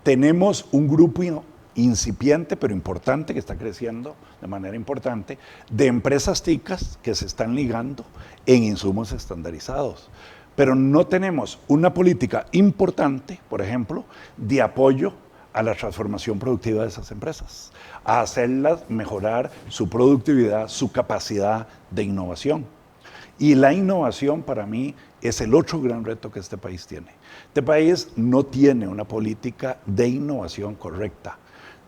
Tenemos un grupo incipiente pero importante, que está creciendo de manera importante, de empresas ticas que se están ligando en insumos estandarizados. Pero no tenemos una política importante, por ejemplo, de apoyo a la transformación productiva de esas empresas, a hacerlas mejorar su productividad, su capacidad de innovación. Y la innovación para mí es el otro gran reto que este país tiene. Este país no tiene una política de innovación correcta.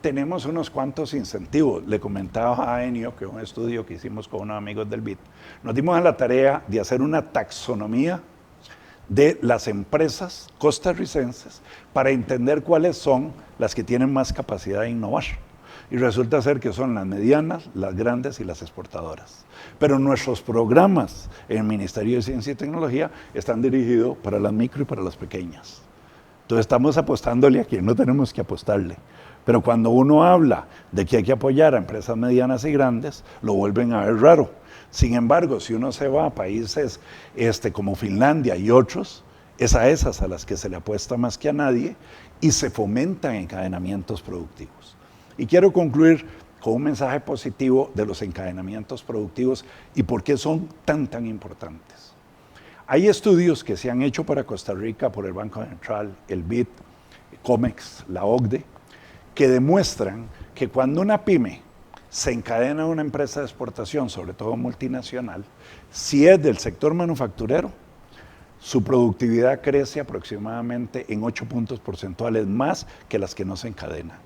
Tenemos unos cuantos incentivos. Le comentaba a Enio que un estudio que hicimos con unos amigos del BID, nos dimos a la tarea de hacer una taxonomía de las empresas costarricenses para entender cuáles son las que tienen más capacidad de innovar. Y resulta ser que son las medianas, las grandes y las exportadoras. Pero nuestros programas en el Ministerio de Ciencia y Tecnología están dirigidos para las micro y para las pequeñas. Entonces estamos apostándole a quien no tenemos que apostarle. Pero cuando uno habla de que hay que apoyar a empresas medianas y grandes, lo vuelven a ver raro. Sin embargo, si uno se va a países como Finlandia y otros, es a esas a las que se le apuesta más que a nadie y se fomentan encadenamientos productivos. Y quiero concluir con un mensaje positivo de los encadenamientos productivos y por qué son tan importantes. Hay estudios que se han hecho para Costa Rica por el Banco Central, el BID, COMEX, la OCDE, que demuestran que cuando una pyme se encadena a una empresa de exportación, sobre todo multinacional, si es del sector manufacturero, su productividad crece aproximadamente en 8 puntos porcentuales más que las que no se encadenan.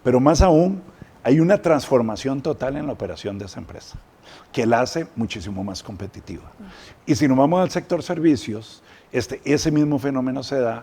Pero más aún, hay una transformación total en la operación de esa empresa, que la hace muchísimo más competitiva. Y si nos vamos al sector servicios, ese mismo fenómeno se da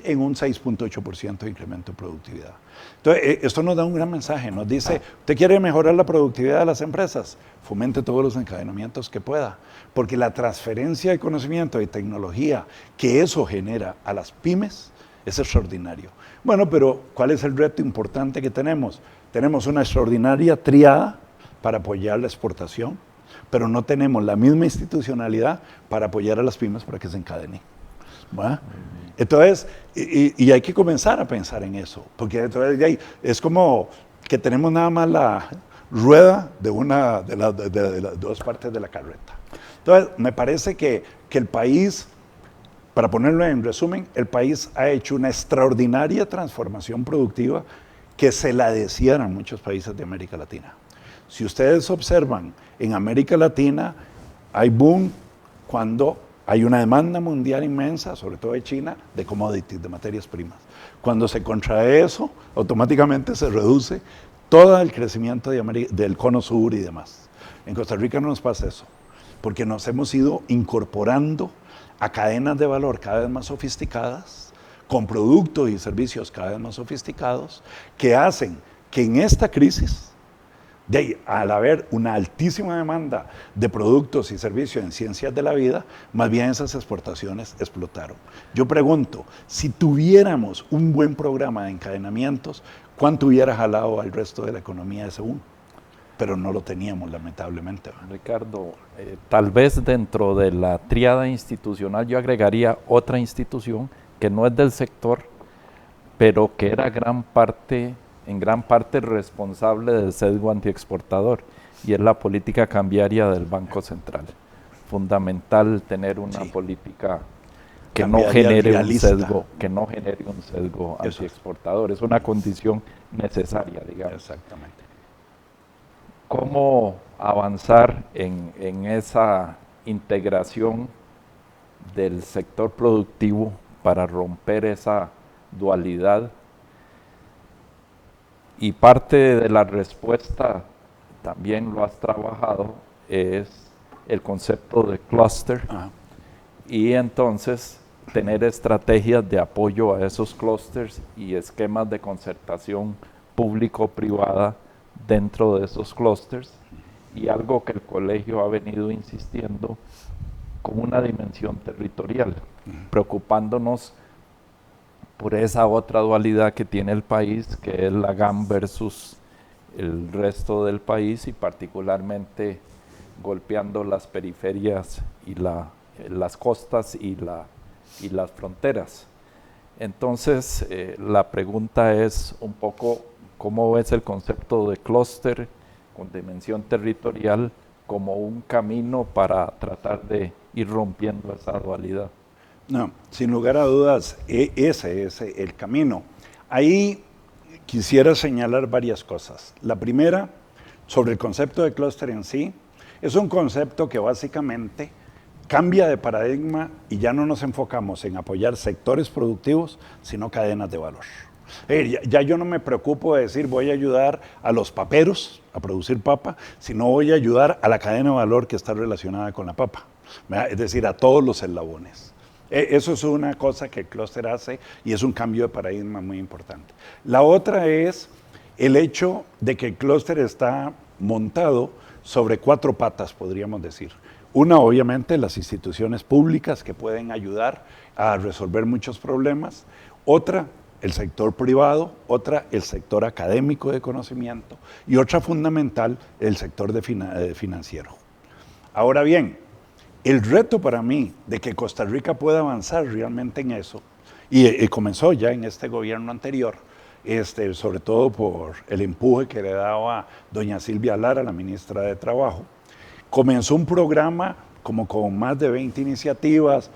en un 6.8% de incremento de productividad. Entonces, esto nos da un gran mensaje, nos dice, ¿usted quiere mejorar la productividad de las empresas? Fomente todos los encadenamientos que pueda, porque la transferencia de conocimiento y tecnología que eso genera a las pymes es extraordinario. Bueno, pero ¿cuál es el reto importante que tenemos? Tenemos una extraordinaria triada para apoyar la exportación, pero no tenemos la misma institucionalidad para apoyar a las pymes para que se encadenen. ¿Va? Entonces, y hay que comenzar a pensar en eso, porque entonces es como que tenemos nada más la rueda de las dos partes de la carreta. Entonces, me parece que el país, para ponerlo en resumen, el país ha hecho una extraordinaria transformación productiva que se la decían muchos países de América Latina. Si ustedes observan, en América Latina hay boom cuando hay una demanda mundial inmensa, sobre todo de China, de commodities, de materias primas. Cuando se contrae eso, automáticamente se reduce todo el crecimiento del cono sur y demás. En Costa Rica no nos pasa eso, porque nos hemos ido incorporando a cadenas de valor cada vez más sofisticadas, con productos y servicios cada vez más sofisticados, que hacen que en esta crisis, al haber una altísima demanda de productos y servicios en ciencias de la vida, más bien esas exportaciones explotaron. Yo pregunto, si tuviéramos un buen programa de encadenamientos, ¿cuánto hubiera jalado al resto de la economía ese boom? Pero no lo teníamos, lamentablemente. Ricardo, tal vez dentro de la tríada institucional yo agregaría otra institución que no es del sector, pero que era en gran parte responsable del sesgo antiexportador, y es la política cambiaria del Banco Central. Fundamental tener una política que no genere un sesgo antiexportador. Es una condición necesaria, digamos. Exactamente. ¿Cómo avanzar en esa integración del sector productivo para romper esa dualidad? Y parte de la respuesta, también lo has trabajado, es el concepto de clúster. Y entonces tener estrategias de apoyo a esos clústeres y esquemas de concertación público-privada dentro de esos clústeres, y algo que el colegio ha venido insistiendo, con una dimensión territorial, preocupándonos por esa otra dualidad que tiene el país, que es la GAM versus el resto del país y particularmente golpeando las periferias y las costas y las fronteras. Entonces, la pregunta es un poco cómo ves el concepto de clúster con dimensión territorial como un camino para tratar de ir rompiendo esa dualidad. No, sin lugar a dudas, ese es el camino. Ahí quisiera señalar varias cosas. La primera, sobre el concepto de clúster en sí, es un concepto que básicamente cambia de paradigma y ya no nos enfocamos en apoyar sectores productivos, sino cadenas de valor. Ya yo no me preocupo de decir voy a ayudar a los paperos a producir papa, sino voy a ayudar a la cadena de valor que está relacionada con la papa, ¿verdad? Es decir, a todos los eslabones. Eso es una cosa que el clúster hace y es un cambio de paradigma muy importante. La otra es el hecho de que el clúster está montado sobre 4 patas, podríamos decir. Una, obviamente, las instituciones públicas que pueden ayudar a resolver muchos problemas. Otra, el sector privado. Otra, el sector académico de conocimiento. Y otra fundamental, el sector financiero. Ahora bien, el reto para mí de que Costa Rica pueda avanzar realmente en eso, y comenzó ya en este gobierno anterior, sobre todo por el empuje que le daba doña Silvia Lara, la ministra de Trabajo, comenzó un programa como con más de 20 iniciativas.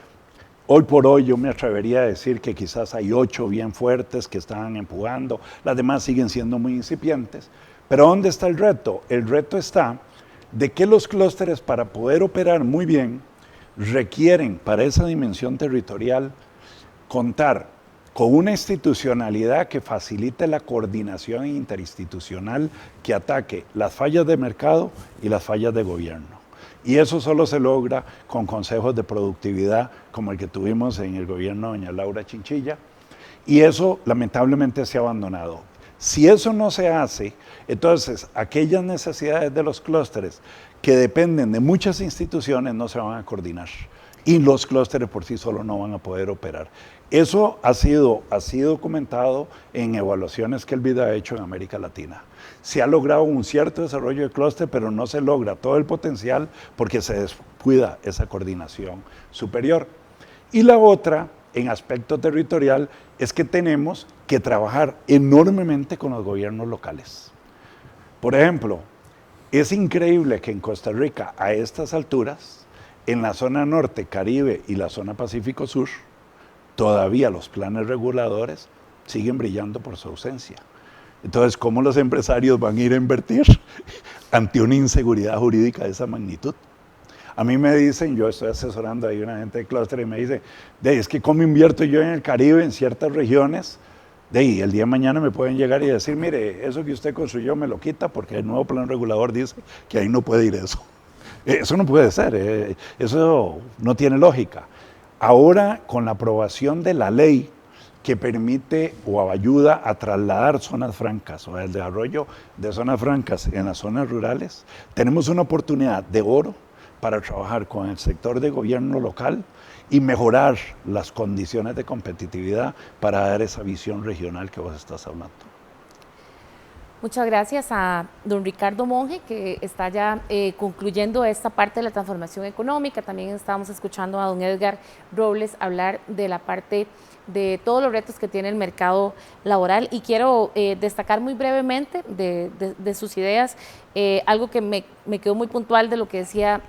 Hoy por hoy yo me atrevería a decir que quizás hay 8 bien fuertes que están empujando, las demás siguen siendo muy incipientes. Pero ¿dónde está el reto? El reto está de que los clústeres, para poder operar muy bien, requieren para esa dimensión territorial contar con una institucionalidad que facilite la coordinación interinstitucional que ataque las fallas de mercado y las fallas de gobierno. Y eso solo se logra con consejos de productividad como el que tuvimos en el gobierno de doña Laura Chinchilla, y eso lamentablemente se ha abandonado. Si eso no se hace, entonces aquellas necesidades de los clústeres que dependen de muchas instituciones no se van a coordinar y los clústeres por sí solos no van a poder operar. Eso ha sido comentado en evaluaciones que el BID ha hecho en América Latina. Se ha logrado un cierto desarrollo de clúster, pero no se logra todo el potencial porque se descuida esa coordinación superior. Y la otra, en aspecto territorial, es que tenemos que trabajar enormemente con los gobiernos locales. Por ejemplo, es increíble que en Costa Rica, a estas alturas, en la zona norte, Caribe y la zona Pacífico Sur, todavía los planes reguladores siguen brillando por su ausencia. Entonces, ¿cómo los empresarios van a ir a invertir ante una inseguridad jurídica de esa magnitud? A mí me dicen, yo estoy asesorando ahí a una gente de clúster y me dice, es que ¿cómo invierto yo en el Caribe, en ciertas regiones? Y el día de mañana me pueden llegar y decir, mire, eso que usted construyó me lo quita porque el nuevo plan regulador dice que ahí no puede ir eso. Eso no puede ser, eso no tiene lógica. Ahora, con la aprobación de la ley que permite o ayuda a trasladar zonas francas o el desarrollo de zonas francas en las zonas rurales, tenemos una oportunidad de oro para trabajar con el sector de gobierno local y mejorar las condiciones de competitividad para dar esa visión regional que vos estás hablando. Muchas gracias a don Ricardo Monge, que está ya concluyendo esta parte de la transformación económica. También estábamos escuchando a don Edgar Robles hablar de la parte de todos los retos que tiene el mercado laboral, y quiero destacar muy brevemente de sus ideas algo que me quedó muy puntual de lo que decía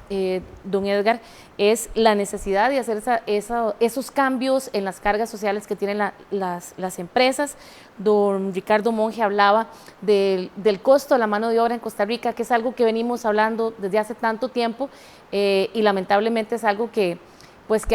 don Edgar, es la necesidad de hacer esos cambios en las cargas sociales que tienen las empresas. Don Ricardo Monge hablaba del costo de la mano de obra en Costa Rica, que es algo que venimos hablando desde hace tanto tiempo y lamentablemente es algo que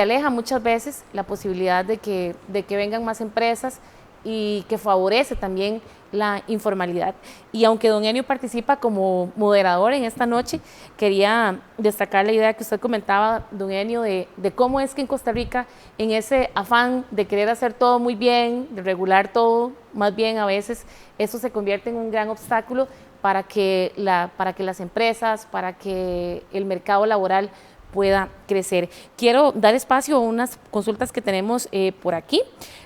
aleja muchas veces la posibilidad de que vengan más empresas y que favorece también la informalidad. Y aunque don Enio participa como moderador en esta noche, quería destacar la idea que usted comentaba, don Enio, de cómo es que en Costa Rica, en ese afán de querer hacer todo muy bien, de regular todo, más bien a veces eso se convierte en un gran obstáculo para que las empresas, para que el mercado laboral pueda crecer. Quiero dar espacio a unas consultas que tenemos por aquí.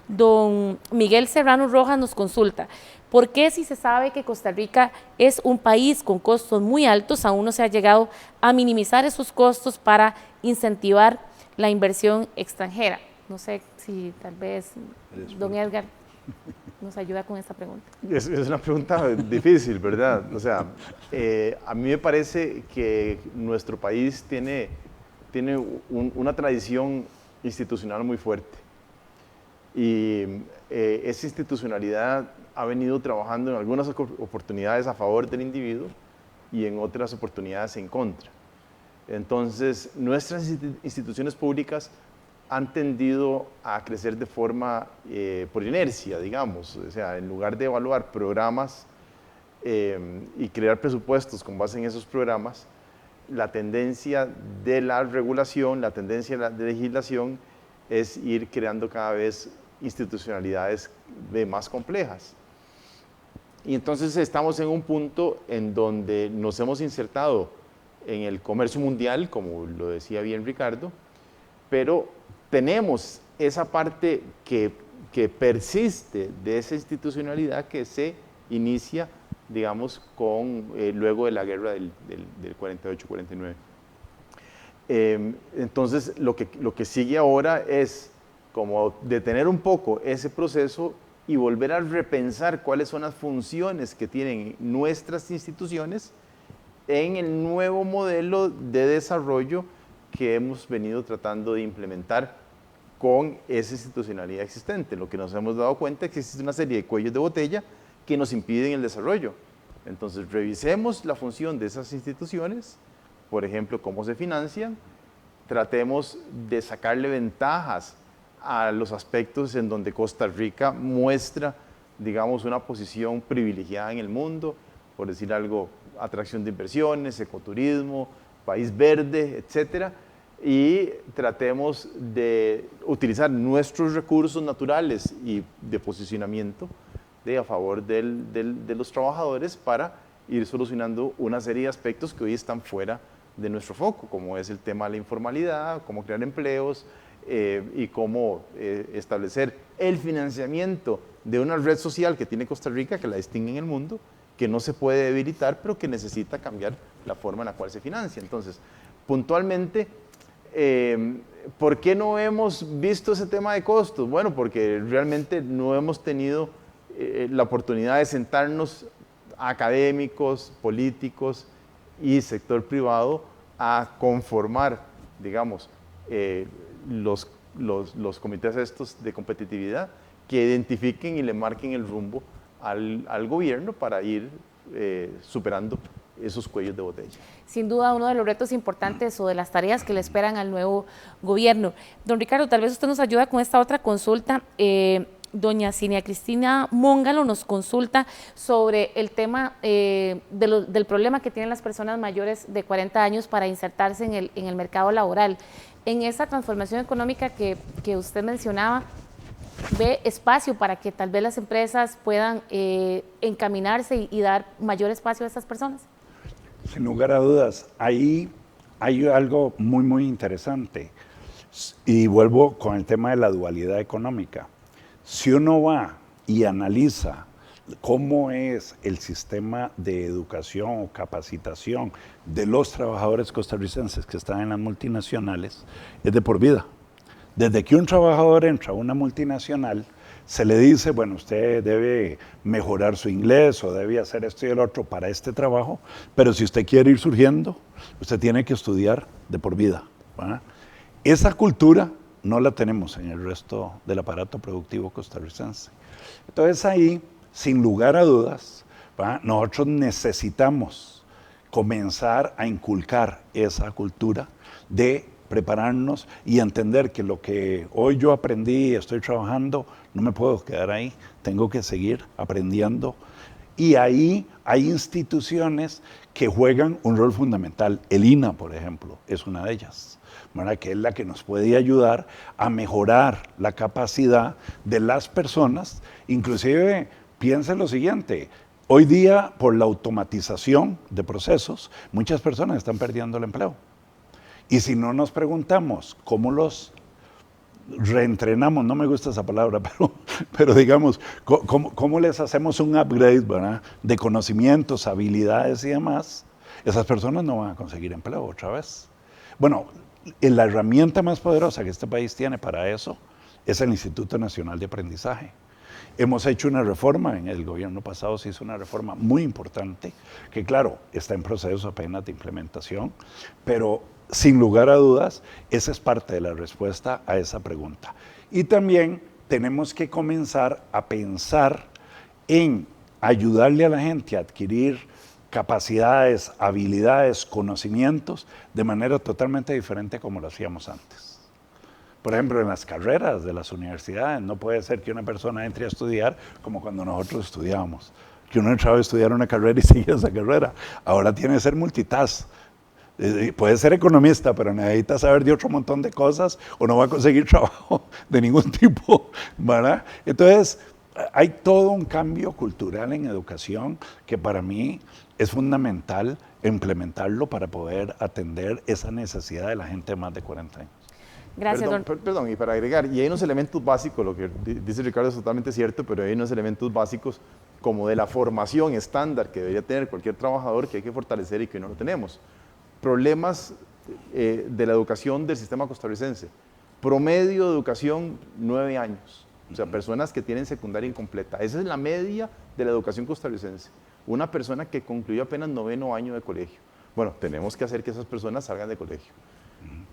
Don Miguel Serrano Rojas nos consulta: ¿por qué, si se sabe que Costa Rica es un país con costos muy altos, aún no se ha llegado a minimizar esos costos para incentivar la inversión extranjera? No sé si tal vez don Edgar nos ayuda con esta pregunta. Es una pregunta difícil, ¿verdad? O sea, a mí me parece que nuestro país tiene una tradición institucional muy fuerte. Y esa institucionalidad ha venido trabajando en algunas oportunidades a favor del individuo y en otras oportunidades en contra. Entonces, nuestras instituciones públicas han tendido a crecer de forma por inercia, digamos. O sea, en lugar de evaluar programas y crear presupuestos con base en esos programas, la tendencia de la regulación, la tendencia de la legislación es ir creando cada vez institucionalidades más complejas. Y entonces estamos en un punto en donde nos hemos insertado en el comercio mundial, como lo decía bien Ricardo, pero tenemos esa parte que persiste de esa institucionalidad que se inicia, digamos, luego de la guerra del 48-49. Entonces, lo que sigue ahora es como detener un poco ese proceso y volver a repensar cuáles son las funciones que tienen nuestras instituciones en el nuevo modelo de desarrollo que hemos venido tratando de implementar con esa institucionalidad existente. Lo que nos hemos dado cuenta es que existe una serie de cuellos de botella que nos impiden el desarrollo. Entonces, revisemos la función de esas instituciones, por ejemplo, cómo se financian, tratemos de sacarle ventajas a los aspectos en donde Costa Rica muestra, digamos, una posición privilegiada en el mundo, por decir algo, atracción de inversiones, ecoturismo, país verde, etcétera, y tratemos de utilizar nuestros recursos naturales y de posicionamiento a favor de los trabajadores para ir solucionando una serie de aspectos que hoy están fuera de nuestro foco, como es el tema de la informalidad, cómo crear empleos y cómo establecer el financiamiento de una red social que tiene Costa Rica, que la distingue en el mundo, que no se puede debilitar, pero que necesita cambiar la forma en la cual se financia. Entonces, puntualmente, ¿por qué no hemos visto ese tema de costos? Bueno, porque realmente no hemos tenido la oportunidad de sentarnos académicos, políticos y sector privado a conformar, digamos, los comités estos de competitividad que identifiquen y le marquen el rumbo al gobierno para ir superando esos cuellos de botella. Sin duda, uno de los retos importantes o de las tareas que le esperan al nuevo gobierno. Don Ricardo, tal vez usted nos ayuda con esta otra consulta. Doña Cinia Cristina Móngalo nos consulta sobre el tema del problema que tienen las personas mayores de 40 años para insertarse en el mercado laboral. En esa transformación económica que usted mencionaba, ¿ve espacio para que tal vez las empresas puedan encaminarse y dar mayor espacio a estas personas? Sin lugar a dudas, ahí hay algo muy, muy interesante. Y vuelvo con el tema de la dualidad económica. Si uno va y analiza cómo es el sistema de educación o capacitación de los trabajadores costarricenses que están en las multinacionales, es de por vida. Desde que un trabajador entra a una multinacional, se le dice, bueno, usted debe mejorar su inglés o debe hacer esto y el otro para este trabajo, pero si usted quiere ir surgiendo, usted tiene que estudiar de por vida, ¿verdad? Esa cultura no la tenemos en el resto del aparato productivo costarricense. Entonces ahí, sin lugar a dudas, ¿verdad?, nosotros necesitamos comenzar a inculcar esa cultura de prepararnos y entender que lo que hoy yo aprendí y estoy trabajando, no me puedo quedar ahí, tengo que seguir aprendiendo. Y ahí hay instituciones que juegan un rol fundamental. El INAH, por ejemplo, es una de ellas, ¿verdad?, que es la que nos puede ayudar a mejorar la capacidad de las personas. Inclusive, piensen lo siguiente, Hoy día, por la automatización de procesos, muchas personas están perdiendo el empleo. Y si no nos preguntamos cómo los reentrenamos, no me gusta esa palabra, pero digamos, cómo les hacemos un upgrade, ¿verdad?, de conocimientos, habilidades y demás, esas personas no van a conseguir empleo otra vez. Bueno, la herramienta más poderosa que este país tiene para eso es el Instituto Nacional de Aprendizaje. Hemos hecho una reforma, en el gobierno pasado se hizo una reforma muy importante, que claro, está en proceso apenas de implementación, pero sin lugar a dudas, esa es parte de la respuesta a esa pregunta. Y también tenemos que comenzar a pensar en ayudarle a la gente a adquirir capacidades, habilidades, conocimientos de manera totalmente diferente como lo hacíamos antes. Por ejemplo, en las carreras de las universidades, no puede ser que una persona entre a estudiar como cuando nosotros estudiábamos, que uno entraba a estudiar una carrera y seguía esa carrera. Ahora tiene que ser multitask. Puede ser economista, pero necesita saber de otro montón de cosas o no va a conseguir trabajo de ningún tipo, ¿verdad? Entonces, hay todo un cambio cultural en educación que para mí es fundamental implementarlo para poder atender esa necesidad de la gente de más de 40 años. Gracias, Perdón, y para agregar, y hay unos elementos básicos, lo que dice Ricardo es totalmente cierto, pero hay unos elementos básicos como de la formación estándar que debería tener cualquier trabajador que hay que fortalecer y que no lo tenemos. Problemas de la educación del sistema costarricense. Promedio de educación, 9 años. O sea, personas que tienen secundaria incompleta. Esa es la media de la educación costarricense. Una persona que concluyó apenas 9º año de colegio. Bueno, tenemos que hacer que esas personas salgan de colegio.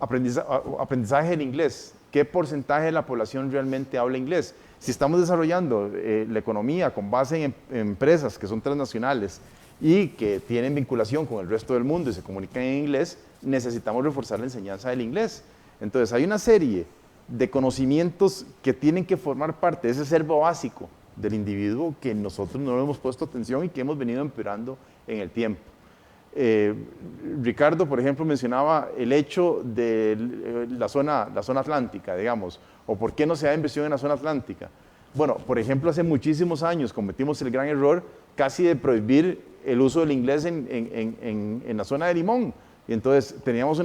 Aprendizaje en inglés. ¿Qué porcentaje de la población realmente habla inglés? Si estamos desarrollando la economía con base en empresas que son transnacionales y que tienen vinculación con el resto del mundo y se comunican en inglés, necesitamos reforzar la enseñanza del inglés. Entonces hay una serie de conocimientos que tienen que formar parte de ese acervo básico del individuo que nosotros no le hemos puesto atención y que hemos venido empeorando en el tiempo. Ricardo, por ejemplo, mencionaba el hecho de la zona atlántica, digamos, o por qué no se da inversión en la zona atlántica. Bueno, por ejemplo, hace muchísimos años cometimos el gran error casi de prohibir el uso del inglés en la zona de Limón. Y entonces teníamos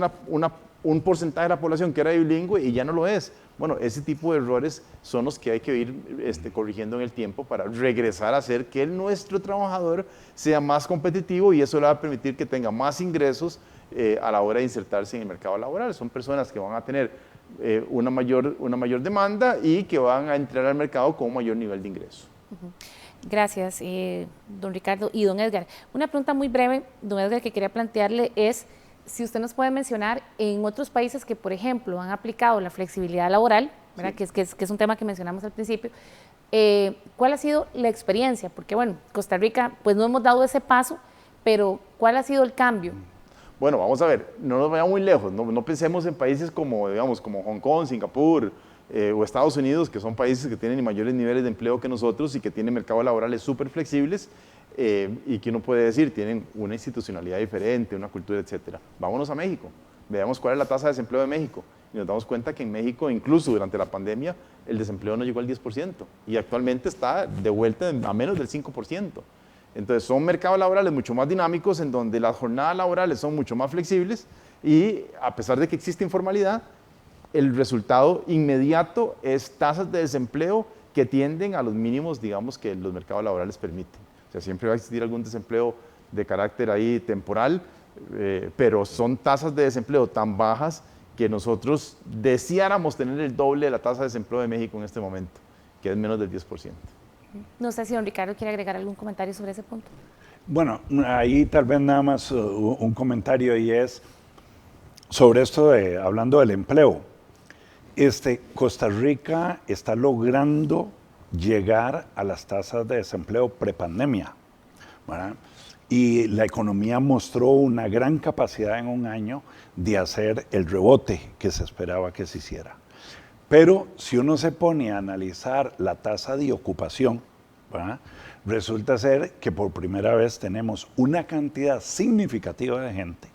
un porcentaje de la población que era bilingüe y ya no lo es. Bueno, ese tipo de errores son los que hay que ir corrigiendo en el tiempo para regresar a hacer que nuestro trabajador sea más competitivo y eso le va a permitir que tenga más ingresos a la hora de insertarse en el mercado laboral. Son personas que van a tener una mayor demanda y que van a entrar al mercado con un mayor nivel de ingreso. Gracias, don Ricardo y don Edgar. Una pregunta muy breve, don Edgar, que quería plantearle es si usted nos puede mencionar en otros países que, por ejemplo, han aplicado la flexibilidad laboral, ¿verdad? Sí. que es un tema que mencionamos al principio, ¿cuál ha sido la experiencia? Porque, bueno, Costa Rica, pues no hemos dado ese paso, pero ¿cuál ha sido el cambio? Bueno, vamos a ver, no nos vayamos muy lejos, no pensemos en países como, digamos, como Hong Kong, Singapur, o Estados Unidos, que son países que tienen mayores niveles de empleo que nosotros y que tienen mercados laborales súper flexibles y que uno puede decir tienen una institucionalidad diferente, una cultura, etc. Vámonos a México, veamos cuál es la tasa de desempleo de México y nos damos cuenta que en México, incluso durante la pandemia, el desempleo no llegó al 10% y actualmente está de vuelta a menos del 5%. Entonces son mercados laborales mucho más dinámicos en donde las jornadas laborales son mucho más flexibles y a pesar de que existe informalidad, el resultado inmediato es tasas de desempleo que tienden a los mínimos, digamos, que los mercados laborales permiten. O sea, siempre va a existir algún desempleo de carácter ahí temporal, pero son tasas de desempleo tan bajas que nosotros deseáramos tener el doble de la tasa de desempleo de México en este momento, que es menos del 10%. No sé si don Ricardo quiere agregar algún comentario sobre ese punto. Bueno, ahí tal vez nada más un comentario y es sobre esto de, hablando del empleo. Costa Rica está logrando llegar a las tasas de desempleo prepandemia, ¿verdad? Y la economía mostró una gran capacidad en un año de hacer el rebote que se esperaba que se hiciera. Pero si uno se pone a analizar la tasa de ocupación, ¿verdad?, resulta ser que por primera vez tenemos una cantidad significativa de gente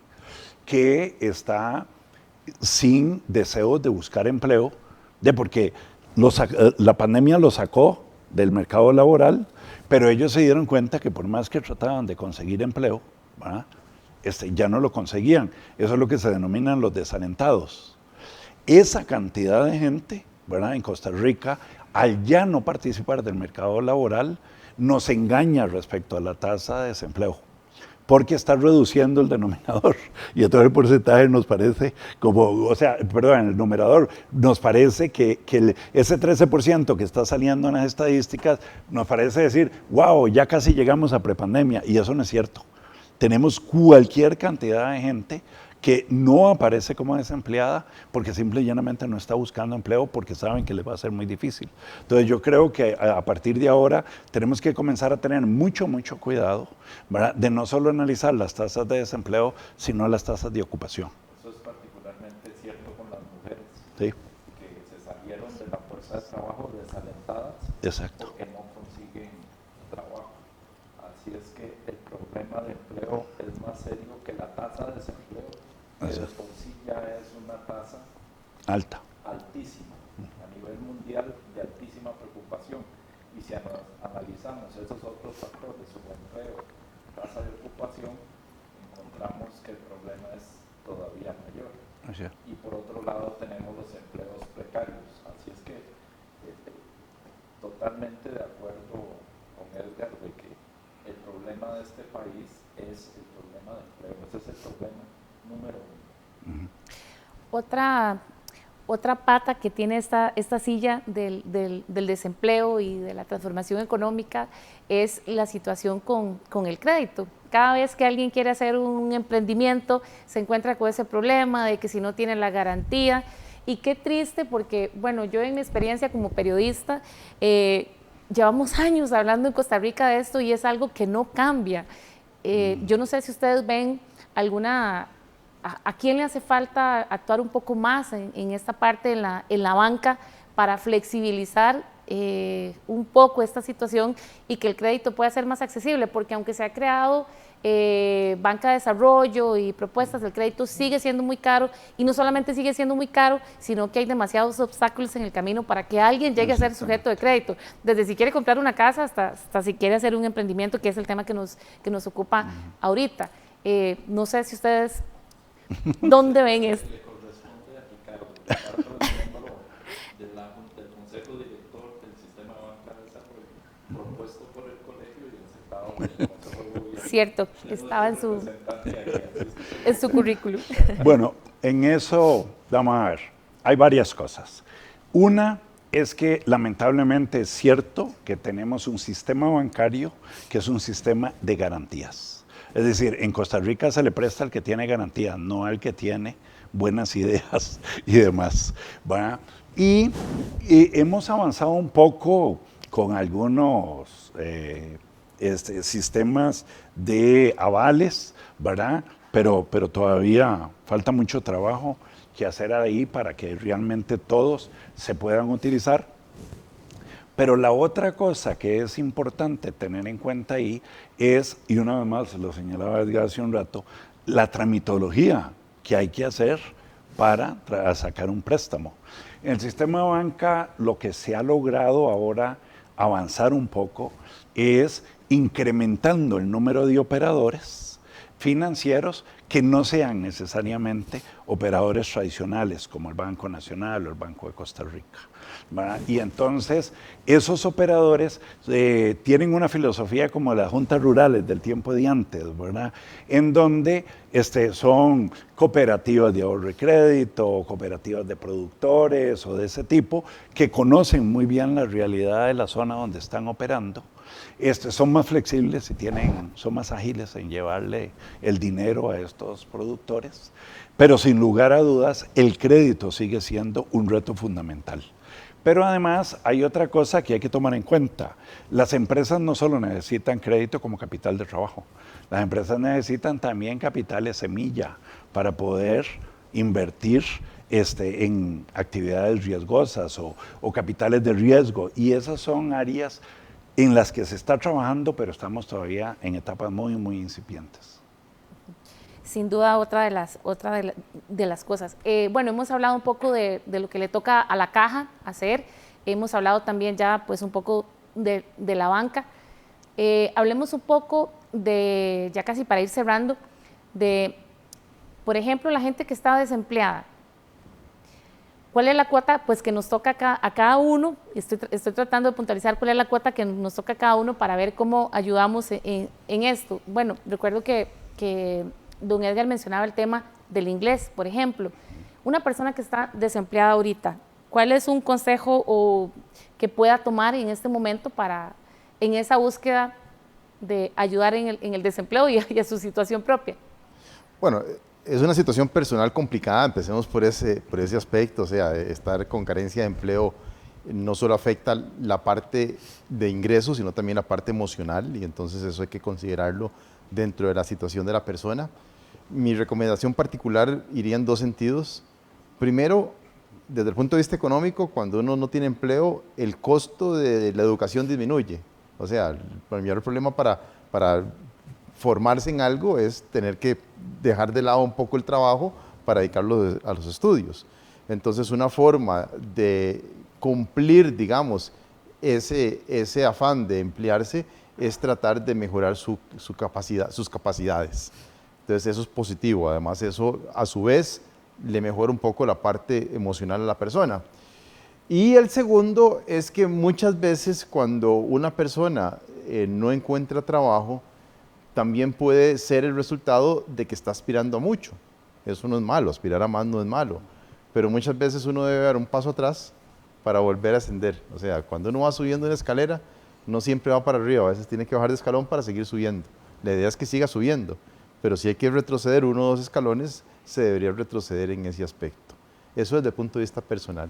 que está sin deseos de buscar empleo, porque la pandemia lo sacó del mercado laboral, pero ellos se dieron cuenta que por más que trataban de conseguir empleo, ¿verdad? Ya no lo conseguían. Eso es lo que se denominan los desalentados. Esa cantidad de gente, ¿verdad?, en Costa Rica, al ya no participar del mercado laboral, nos engaña respecto a la tasa de desempleo, porque está reduciendo el denominador y entonces el porcentaje nos parece como, o sea, perdón, el numerador, nos parece que ese 13% que está saliendo en las estadísticas, nos parece decir, wow, ya casi llegamos a prepandemia, y eso no es cierto. Tenemos cualquier cantidad de gente que no aparece como desempleada porque simple y llanamente no está buscando empleo porque saben que les va a ser muy difícil. Entonces yo creo que a partir de ahora tenemos que comenzar a tener mucho cuidado, ¿verdad?, de no solo analizar las tasas de desempleo, sino las tasas de ocupación. Eso es particularmente cierto con las mujeres, sí, que se salieron de la fuerza de trabajo desalentadas. Exacto. Porque no consiguen trabajo. Así es que el problema de empleo es más serio que la tasa de desempleo, que de por sí ya es una tasa alta, altísima, a nivel mundial de altísima preocupación. Y si analizamos esos otros factores, subempleo, tasa de ocupación, encontramos que el problema es todavía mayor. Y por otro lado tenemos los empleos precarios. Así es que totalmente de acuerdo con Edgar de que el problema de este país es el problema de empleo. Ese es el problema número uno. Otra pata que tiene esta silla del desempleo y de la transformación económica es la situación con el crédito. Cada vez que alguien quiere hacer un emprendimiento se encuentra con ese problema de que si no tiene la garantía. Y qué triste porque, bueno, yo en mi experiencia como periodista, llevamos años hablando en Costa Rica de esto y es algo que no cambia. Yo no sé si ustedes ven ¿a quién le hace falta actuar un poco más en esta parte en la banca para flexibilizar un poco esta situación y que el crédito pueda ser más accesible? Porque aunque se ha creado banca de desarrollo y propuestas, el crédito sigue siendo muy caro, y no solamente sigue siendo muy caro, sino que hay demasiados obstáculos en el camino para que alguien llegue a ser sujeto de crédito, desde si quiere comprar una casa hasta si quiere hacer un emprendimiento, que es el tema que nos ocupa ahorita. No sé si ustedes, ¿dónde ven esto? Le corresponde a Ricardo es miembro del Consejo Director del Sistema de Banca de Desarrollo, propuesto por el colegio y aceptado por el Consejo de Gobierno. Cierto, estaba en su currículum. Bueno, en eso, vamos a ver, hay varias cosas. Una es que lamentablemente es cierto que tenemos un sistema bancario que es un sistema de garantías. Es decir, en Costa Rica se le presta al que tiene garantías, no al que tiene buenas ideas y demás, ¿verdad? Y hemos avanzado un poco con algunos sistemas de avales, ¿verdad? Pero todavía falta mucho trabajo que hacer ahí para que realmente todos se puedan utilizar. Pero la otra cosa que es importante tener en cuenta ahí es, y una vez más lo señalaba Edgar hace un rato, la tramitología que hay que hacer para sacar un préstamo. En el sistema de banca lo que se ha logrado ahora avanzar un poco es incrementando el número de operadores financieros que no sean necesariamente operadores tradicionales como el Banco Nacional o el Banco de Costa Rica, ¿verdad? Y entonces esos operadores tienen una filosofía como las juntas rurales del tiempo de antes, ¿verdad? En donde son cooperativas de ahorro y crédito, cooperativas de productores o de ese tipo, que conocen muy bien la realidad de la zona donde están operando. Son más flexibles y son más ágiles en llevarle el dinero a estos productores, pero sin lugar a dudas el crédito sigue siendo un reto fundamental. Pero además hay otra cosa que hay que tomar en cuenta. Las empresas no solo necesitan crédito como capital de trabajo, las empresas necesitan también capitales semilla para poder invertir en actividades riesgosas o capitales de riesgo, y esas son áreas en las que se está trabajando, pero estamos todavía en etapas muy incipientes. Sin duda, otra de las cosas. Bueno, hemos hablado un poco de lo que le toca a la caja hacer, hemos hablado también ya pues un poco de la banca. Hablemos un poco de, ya casi para ir cerrando, de, por ejemplo, la gente que está desempleada. ¿Cuál es la cuota pues, que nos toca a cada uno? Estoy tratando de puntualizar cuál es la cuota que nos toca a cada uno para ver cómo ayudamos en esto. Bueno, recuerdo que don Edgar mencionaba el tema del inglés, por ejemplo. Una persona que está desempleada ahorita, ¿cuál es un consejo que pueda tomar en este momento en esa búsqueda de ayudar en el desempleo y a su situación propia? Bueno, es una situación personal complicada, empecemos por ese aspecto, o sea, estar con carencia de empleo no solo afecta la parte de ingresos, sino también la parte emocional, y entonces eso hay que considerarlo dentro de la situación de la persona. Mi recomendación particular iría en dos sentidos. Primero, desde el punto de vista económico, cuando uno no tiene empleo, el costo de la educación disminuye. O sea, el mayor problema para formarse en algo es tener que dejar de lado un poco el trabajo para dedicarlo a los estudios. Entonces, una forma de cumplir, digamos, ese afán de emplearse es tratar de mejorar sus capacidades. Entonces, eso es positivo. Además, eso a su vez le mejora un poco la parte emocional a la persona. Y el segundo es que muchas veces cuando una persona no encuentra trabajo, también puede ser el resultado de que está aspirando a mucho. Eso no es malo, aspirar a más no es malo, pero muchas veces uno debe dar un paso atrás para volver a ascender. O sea, cuando uno va subiendo una escalera, no siempre va para arriba, a veces tiene que bajar de escalón para seguir subiendo. La idea es que siga subiendo, pero si hay que retroceder 1 o 2 escalones, se debería retroceder en ese aspecto. Eso desde el punto de vista personal.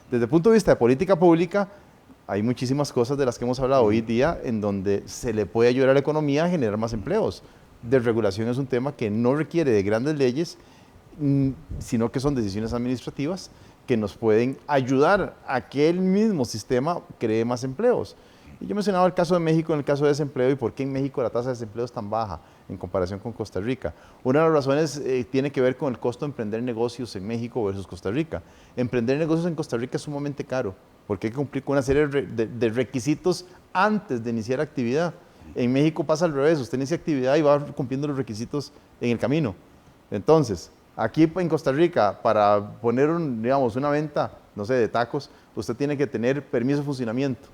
Desde el punto de vista de política pública, hay muchísimas cosas de las que hemos hablado hoy día en donde se le puede ayudar a la economía a generar más empleos. Desregulación es un tema que no requiere de grandes leyes, sino que son decisiones administrativas que nos pueden ayudar a que el mismo sistema cree más empleos. Y yo mencionaba el caso de México en el caso de desempleo y por qué en México la tasa de desempleo es tan baja en comparación con Costa Rica. Una de las razones tiene que ver con el costo de emprender negocios en México versus Costa Rica. Emprender negocios en Costa Rica es sumamente caro porque hay que cumplir con una serie de requisitos antes de iniciar actividad. En México pasa al revés, usted inicia actividad y va cumpliendo los requisitos en el camino. Entonces, aquí en Costa Rica, para poner una venta, no sé, de tacos, usted tiene que tener permiso de funcionamiento.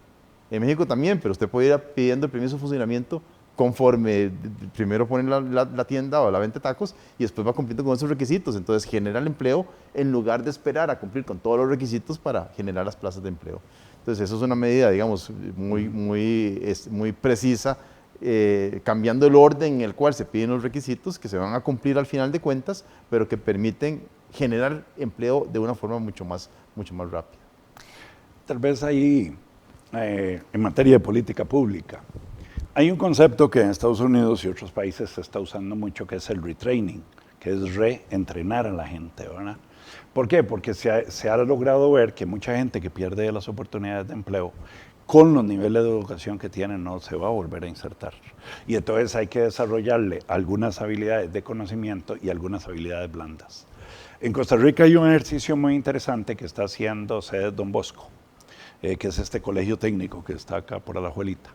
En México también, pero usted puede ir pidiendo el permiso de funcionamiento conforme primero ponen la tienda o la venta de tacos y después va cumpliendo con esos requisitos. Entonces genera el empleo en lugar de esperar a cumplir con todos los requisitos para generar las plazas de empleo. Entonces eso es una medida, digamos, muy precisa, cambiando el orden en el cual se piden los requisitos que se van a cumplir al final de cuentas, pero que permiten generar empleo de una forma mucho más rápida. Tal vez ahí, en materia de política pública, hay un concepto que en Estados Unidos y otros países se está usando mucho, que es el retraining, que es reentrenar a la gente, ¿verdad? ¿Por qué? Porque se ha logrado ver que mucha gente que pierde las oportunidades de empleo, con los niveles de educación que tienen, no se va a volver a insertar. Y entonces hay que desarrollarle algunas habilidades de conocimiento y algunas habilidades blandas. En Costa Rica hay un ejercicio muy interesante que está haciendo CEDES Don Bosco, que es este colegio técnico que está acá por Alajuelita.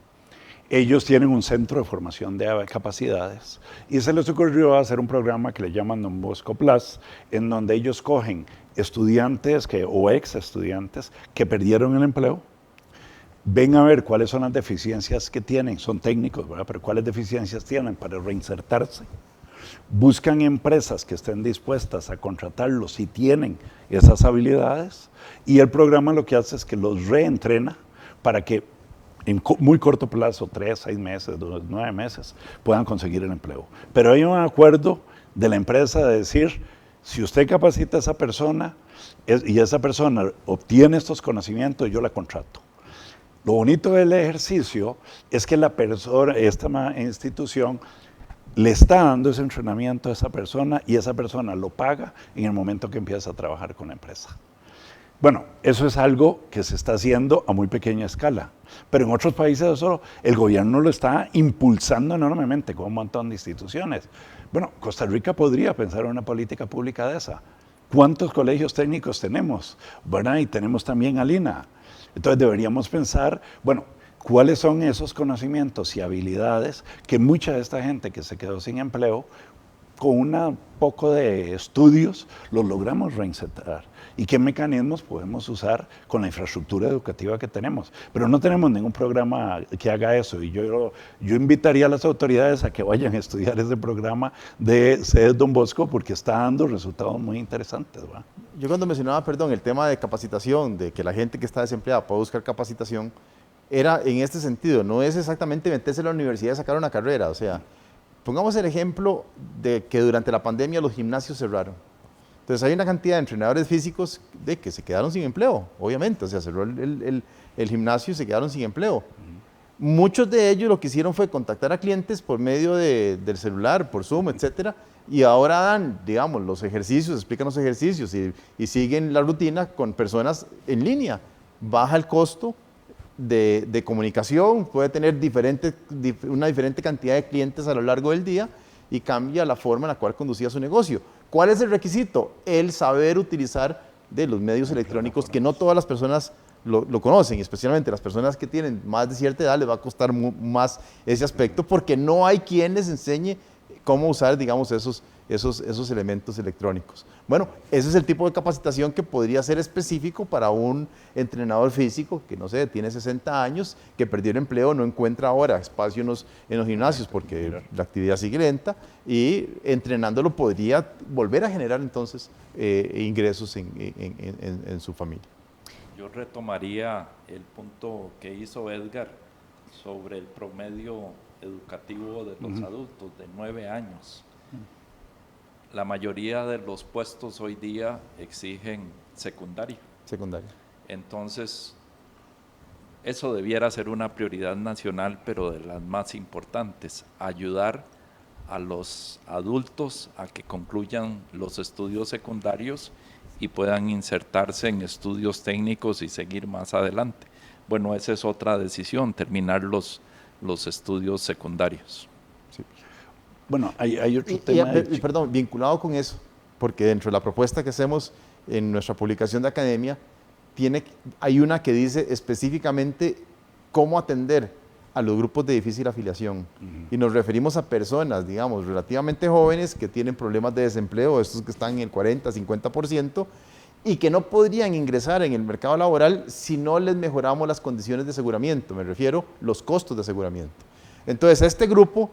Ellos tienen un centro de formación de capacidades y se les ocurrió hacer un programa que le llaman Don Bosco Plus, en donde ellos cogen estudiantes o ex estudiantes que perdieron el empleo, ven a ver cuáles son las deficiencias que tienen, son técnicos, ¿verdad? Pero cuáles deficiencias tienen para reinsertarse. Buscan empresas que estén dispuestas a contratarlos si tienen esas habilidades y el programa lo que hace es que los reentrena para que en muy corto plazo, 3, 6 meses, 9 meses, puedan conseguir el empleo. Pero hay un acuerdo de la empresa de decir, si usted capacita a esa persona y esa persona obtiene estos conocimientos, yo la contrato. Lo bonito del ejercicio es que la persona, esta institución, le está dando ese entrenamiento a esa persona y esa persona lo paga en el momento que empieza a trabajar con la empresa. Bueno, eso es algo que se está haciendo a muy pequeña escala, pero en otros países eso, el gobierno lo está impulsando enormemente con un montón de instituciones. Bueno, Costa Rica podría pensar en una política pública de esa. ¿Cuántos colegios técnicos tenemos? ¿Verdad? Y tenemos también al INA. Entonces deberíamos pensar, bueno, cuáles son esos conocimientos y habilidades que mucha de esta gente que se quedó sin empleo, con un poco de estudios, los logramos reinsertar. ¿Y qué mecanismos podemos usar con la infraestructura educativa que tenemos? Pero no tenemos ningún programa que haga eso. Y yo invitaría a las autoridades a que vayan a estudiar ese programa de CEDES Don Bosco, porque está dando resultados muy interesantes, ¿va? Yo cuando mencionaba, perdón, el tema de capacitación, de que la gente que está desempleada pueda buscar capacitación, era en este sentido, no es exactamente meterse en la universidad y sacar una carrera. O sea, pongamos el ejemplo de que durante la pandemia los gimnasios cerraron. Entonces hay una cantidad de entrenadores físicos que se quedaron sin empleo, obviamente. O sea, cerró el gimnasio y se quedaron sin empleo. Muchos de ellos lo que hicieron fue contactar a clientes por medio del celular, por Zoom, etcétera, y ahora dan, digamos, los ejercicios, explican los ejercicios y siguen la rutina con personas en línea. Baja el costo de comunicación, puede tener una diferente cantidad de clientes a lo largo del día y cambia la forma en la cual conducía su negocio. ¿Cuál es el requisito? El saber utilizar de los medios electrónicos, que no todas las personas lo conocen, especialmente las personas que tienen más de cierta edad les va a costar más ese aspecto, porque no hay quien les enseñe cómo usar, digamos, esos elementos electrónicos. Bueno, ese es el tipo de capacitación que podría ser específico para un entrenador físico que, no sé, tiene 60 años, que perdió el empleo, no encuentra ahora espacio en los gimnasios porque la actividad sigue lenta, y entrenándolo podría volver a generar entonces ingresos en su familia. Yo retomaría el punto que hizo Edgar sobre el promedio educativo de los adultos de 9 años. La mayoría de los puestos hoy día exigen secundaria. Entonces, eso debiera ser una prioridad nacional, pero de las más importantes, ayudar a los adultos a que concluyan los estudios secundarios y puedan insertarse en estudios técnicos y seguir más adelante. Bueno, esa es otra decisión, terminar los estudios secundarios. Sí. Bueno, hay otro tema. Perdón, vinculado con eso, porque dentro de la propuesta que hacemos en nuestra publicación de academia, hay una que dice específicamente cómo atender a los grupos de difícil afiliación. Y nos referimos a personas, digamos, relativamente jóvenes que tienen problemas de desempleo, estos que están en el 40, 50%, y que no podrían ingresar en el mercado laboral si no les mejoramos las condiciones de aseguramiento, me refiero los costos de aseguramiento. Entonces, a este grupo,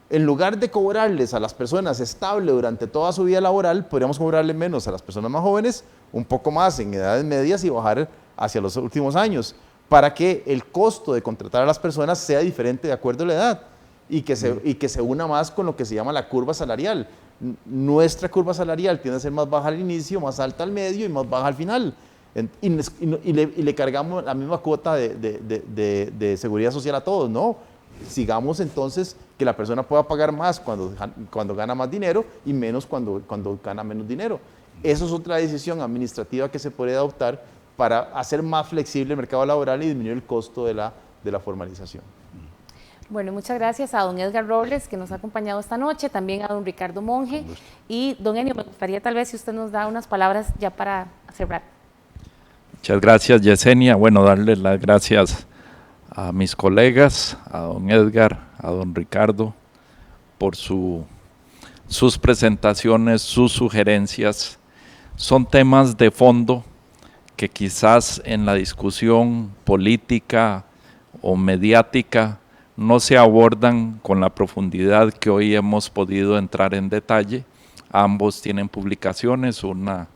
en lugar de cobrarles a las personas estable durante toda su vida laboral, podríamos cobrarle menos a las personas más jóvenes, un poco más en edades medias y bajar hacia los últimos años, para que el costo de contratar a las personas sea diferente de acuerdo a la edad y que se una más con lo que se llama la curva salarial. Nuestra curva salarial tiende a ser más baja al inicio, más alta al medio y más baja al final. Y le cargamos la misma cuota de seguridad social a todos, ¿no? Sigamos entonces que la persona pueda pagar más cuando gana más dinero y menos cuando gana menos dinero. Eso es otra decisión administrativa que se puede adoptar para hacer más flexible el mercado laboral y disminuir el costo de la formalización. Bueno, muchas gracias a don Edgar Robles, que nos ha acompañado esta noche, también a don Ricardo Monge, y don Enio, me gustaría tal vez si usted nos da unas palabras ya para cerrar. Muchas gracias, Yesenia. Bueno, darles las gracias a mis colegas, a don Edgar, a don Ricardo, por sus presentaciones, sus sugerencias. Son temas de fondo que quizás en la discusión política o mediática no se abordan con la profundidad que hoy hemos podido entrar en detalle. Ambos tienen publicaciones, una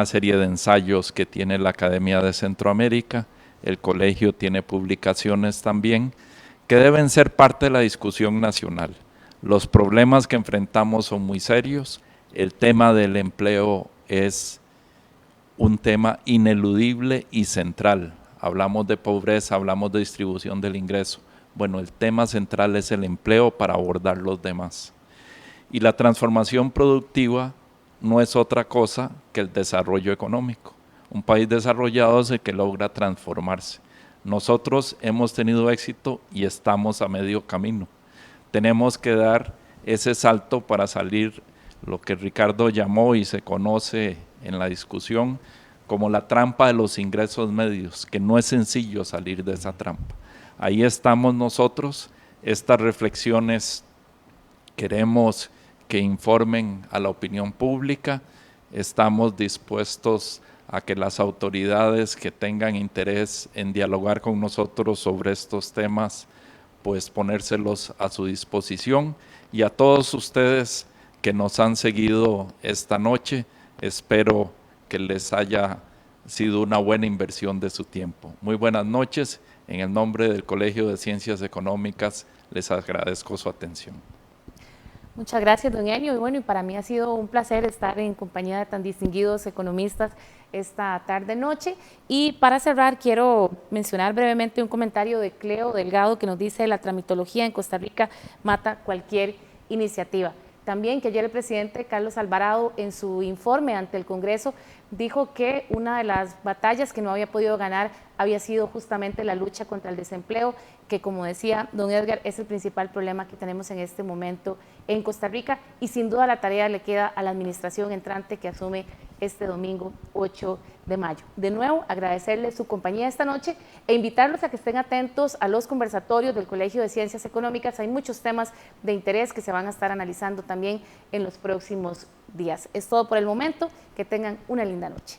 serie de ensayos que tiene la Academia de Centroamérica, el colegio tiene publicaciones también, que deben ser parte de la discusión nacional. Los problemas que enfrentamos son muy serios, el tema del empleo es un tema ineludible y central. Hablamos de pobreza, hablamos de distribución del ingreso. Bueno, el tema central es el empleo para abordar los demás. Y la transformación productiva no es otra cosa que el desarrollo económico. Un país desarrollado es el que logra transformarse. Nosotros hemos tenido éxito y estamos a medio camino. Tenemos que dar ese salto para salir, lo que Ricardo llamó y se conoce en la discusión como la trampa de los ingresos medios, que no es sencillo salir de esa trampa. Ahí estamos nosotros. Estas reflexiones queremos que informen a la opinión pública. Estamos dispuestos a que las autoridades que tengan interés en dialogar con nosotros sobre estos temas, pues ponérselos a su disposición. Y a todos ustedes que nos han seguido esta noche, espero que les haya sido una buena inversión de su tiempo. Muy buenas noches. En el nombre del Colegio de Ciencias Económicas, les agradezco su atención. Muchas gracias, don Elio. Y bueno, y para mí ha sido un placer estar en compañía de tan distinguidos economistas esta tarde-noche. Y para cerrar, quiero mencionar brevemente un comentario de Cleo Delgado que nos dice: la tramitología en Costa Rica mata cualquier iniciativa. También que ayer el presidente Carlos Alvarado, en su informe ante el Congreso, dijo que una de las batallas que no había podido ganar había sido justamente la lucha contra el desempleo, que, como decía don Edgar, es el principal problema que tenemos en este momento en Costa Rica, y sin duda la tarea le queda a la administración entrante que asume este domingo 8 de mayo. De nuevo, agradecerles su compañía esta noche e invitarlos a que estén atentos a los conversatorios del Colegio de Ciencias Económicas. Hay muchos temas de interés que se van a estar analizando también en los próximos días. Es todo por el momento. Que tengan una linda noche.